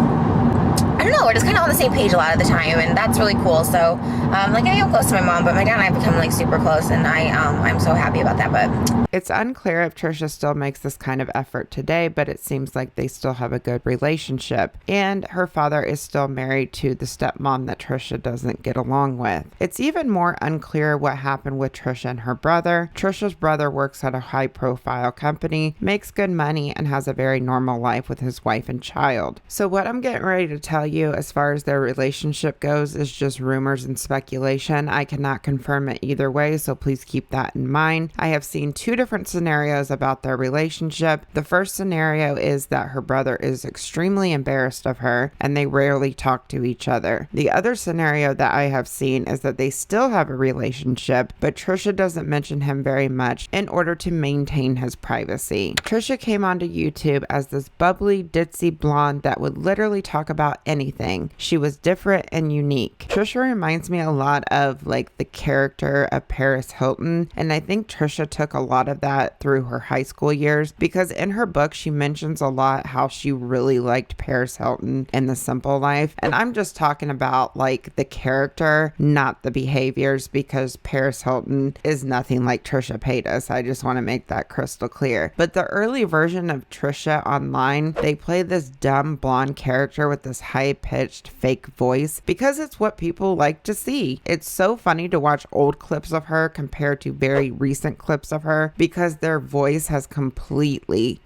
I don't know, we're just kind of on the same page a lot of the time, and that's really cool. So, I am close to my mom, but my dad and I have become like super close, and I'm so happy about that. But it's unclear if Trisha still makes this kind of effort today, but it seems like they still have a good relationship, and her father is still married to the stepmom that Trisha doesn't get along with. It's even more unclear what happened with Trisha and her brother. Trisha's brother works at a high-profile company, makes good money, and has a very normal life with his wife and child. So what I'm getting ready to tell you as far as their relationship goes is just rumors and speculation. I cannot confirm it either way, so please keep that in mind. I have seen two different scenarios about their relationship. The first scenario is that her brother is extremely embarrassed of her and they rarely talk to each other. The other scenario that I have seen is that they still have a relationship, but Trisha doesn't mention him very much in order to maintain his privacy. Trisha came onto YouTube as this bubbly, ditzy blonde that would literally talk about anything. She was different and unique. Trisha reminds me a lot of like the character of Paris Hilton, and I think Trisha took a lot of that through her high school years, because in her book she mentions a lot how she really liked Paris Hilton in The Simple Life, and I'm just talking about like the character, not the behaviors, because Paris Hilton is nothing like Trisha Paytas. I just want to make that crystal clear. But the early version of Trisha online, they play this dumb blonde character with this high-pitched fake voice because it's what people like to see. It's so funny to watch old clips of her compared to very recent clips of her because their voice has completely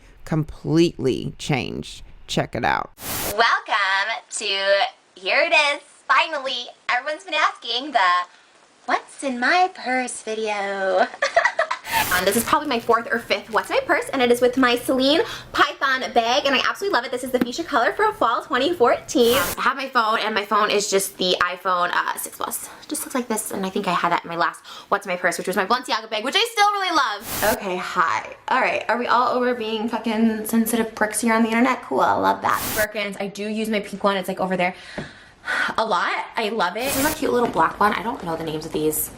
changed. Check it out. Welcome to, here it is, finally. Everyone's been asking the what's in my purse video. This is probably my fourth or fifth what's in my purse, and it is with my Celine Python bag, and I absolutely love it. This is the fuchsia color for fall 2014. I have my phone, and my phone is just the iPhone 6 Plus. It just looks like this, and I think I had that in my last what's in my purse, which was my Balenciaga bag, which I still really love. Okay, hi. Alright, are we all over being fucking sensitive pricks here on the internet? Cool, I love that. Birkins, I do use my pink one. It's like over there a lot. I love it. This is a cute little black one. I don't know the names of these,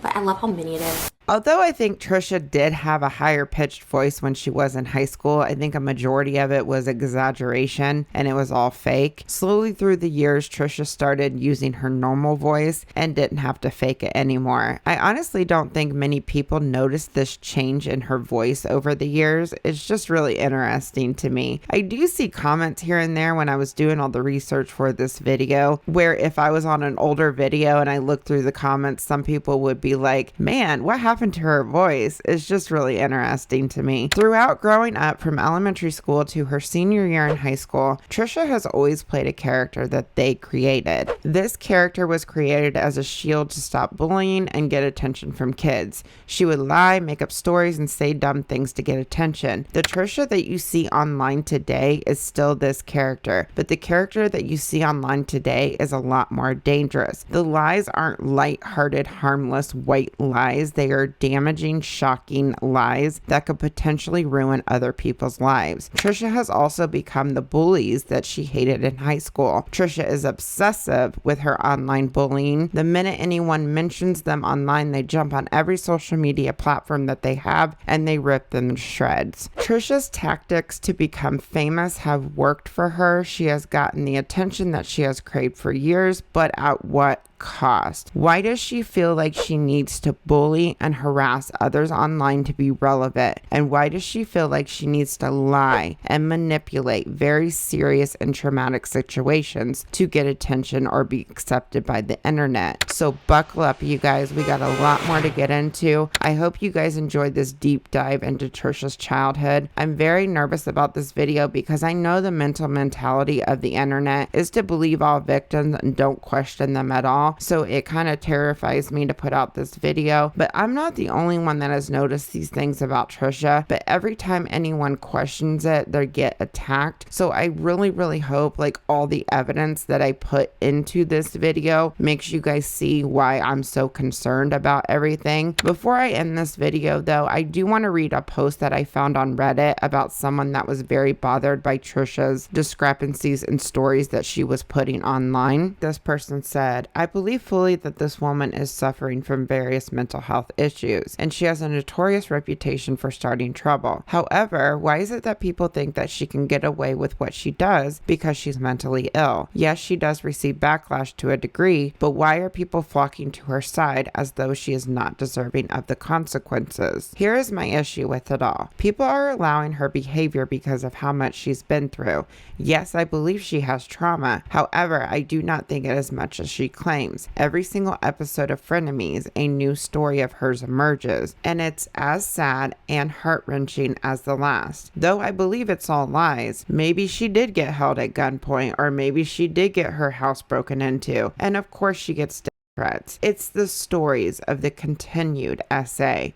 but I love how mini it is. Although I think Trisha did have a higher pitched voice when she was in high school, I think a majority of it was exaggeration and it was all fake. Slowly through the years, Trisha started using her normal voice and didn't have to fake it anymore. I honestly don't think many people noticed this change in her voice over the years. It's just really interesting to me. I do see comments here and there when I was doing all the research for this video, where if I was on an older video and I looked through the comments, some people would be like, man, what happened to her voice? Is just really interesting to me. Throughout growing up from elementary school to her senior year in high school, Trisha has always played a character that they created. This character was created as a shield to stop bullying and get attention from kids. She would lie, make up stories, and say dumb things to get attention. The Trisha that you see online today is still this character, but the character that you see online today is a lot more dangerous. The lies aren't light-hearted, harmless, white lies. They are damaging, shocking lies that could potentially ruin other people's lives. Trisha has also become the bullies that she hated in high school. Trisha is obsessive with her online bullying. The minute anyone mentions them online, they jump on every social media platform that they have and they rip them to shreds. Trisha's tactics to become famous have worked for her. She has gotten the attention that she has craved for years, but at what cost? Why does she feel like she needs to bully and harass others online to be relevant? And why does she feel like she needs to lie and manipulate very serious and traumatic situations to get attention or be accepted by the internet? So buckle up, you guys. We got a lot more to get into. I hope you guys enjoyed this deep dive into Trisha's childhood. I'm very nervous about this video because I know the mentality of the internet is to believe all victims and don't question them at all. So it kind of terrifies me to put out this video, but I'm not the only one that has noticed these things about Trisha. But every time anyone questions it, they get attacked. So I really hope like all the evidence that I put into this video makes you guys see why I'm so concerned about everything. Before I end this video though, I do want to read a post that I found on Reddit about someone that was very bothered by Trisha's discrepancies in stories that she was putting online. This person said, I believe fully that this woman is suffering from various mental health issues, and she has a notorious reputation for starting trouble. However, why is it that people think that she can get away with what she does because she's mentally ill? Yes, she does receive backlash to a degree, but why are people flocking to her side as though she is not deserving of the consequences? Here is my issue with it all. People are allowing her behavior because of how much she's been through. Yes, I believe she has trauma. However, I do not think it as much as she claims. Every single episode of Frenemies, a new story of hers hers emerges, and it's as sad and heart-wrenching as the last. Though I believe it's all lies. Maybe she did get held at gunpoint, or maybe she did get her house broken into, and of course she gets death threats. It's the stories of the continued SA, rape,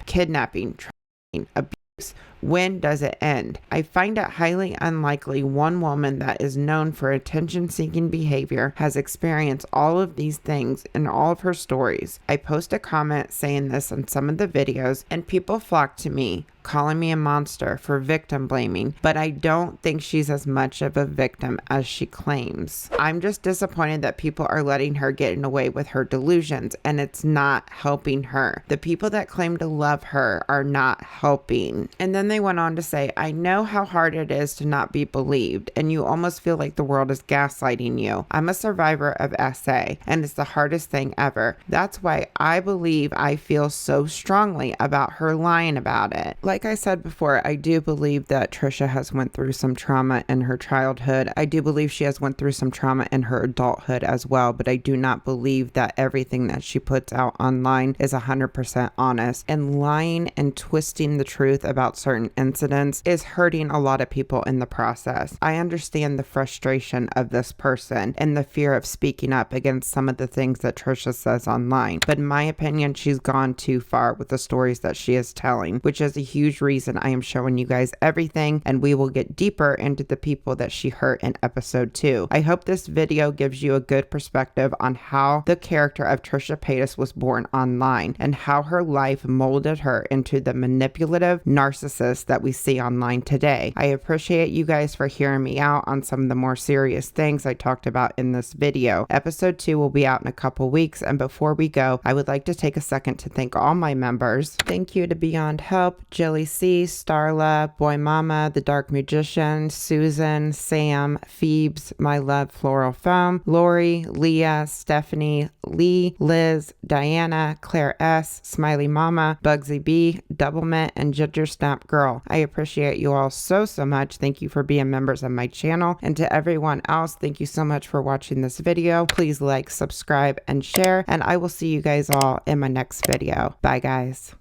kidnapping, trafficking, abuse. When does it end? I find it highly unlikely one woman that is known for attention-seeking behavior has experienced all of these things in all of her stories. I post a comment saying this in some of the videos, and people flock to me, calling me a monster for victim blaming, but I don't think she's as much of a victim as she claims. I'm just disappointed that people are letting her get away with her delusions, and it's not helping her. The people that claim to love her are not helping. And then they went on to say, I know how hard it is to not be believed, and you almost feel like the world is gaslighting you. I'm a survivor of SA, and it's the hardest thing ever. That's why I believe I feel so strongly about her lying about it. Like I said before, I do believe that Trisha has went through some trauma in her childhood. I do believe she has went through some trauma in her adulthood as well, but I do not believe that everything that she puts out online is 100% honest. And lying and twisting the truth about certain incidents is hurting a lot of people in the process. I understand the frustration of this person and the fear of speaking up against some of the things that Trisha says online, but in my opinion, she's gone too far with the stories that she is telling, which is a huge reason I am showing you guys everything, and we will get deeper into the people that she hurt in episode 2. I hope this video gives you a good perspective on how the character of Trisha Paytas was born online and how her life molded her into the manipulative narcissist that we see online today. I appreciate you guys for hearing me out on some of the more serious things I talked about in this video. Episode 2 will be out in a couple weeks, and before we go, I would like to take a second to thank all my members. Thank you to Beyond Help, Jilly C, Starla, Boy Mama, The Dark Magician, Susan, Sam, Phoebes, My Love Floral Foam, Lori, Leah, Stephanie, Lee, Liz, Diana, Claire S, Smiley Mama, Bugsy B, Doublemint, and Ginger Snap Girl. I appreciate you all so much. Thank you for being members of my channel, and to everyone else, thank you so much for watching this video. Please like, subscribe, and share, and I will see you guys all in my next video. Bye guys.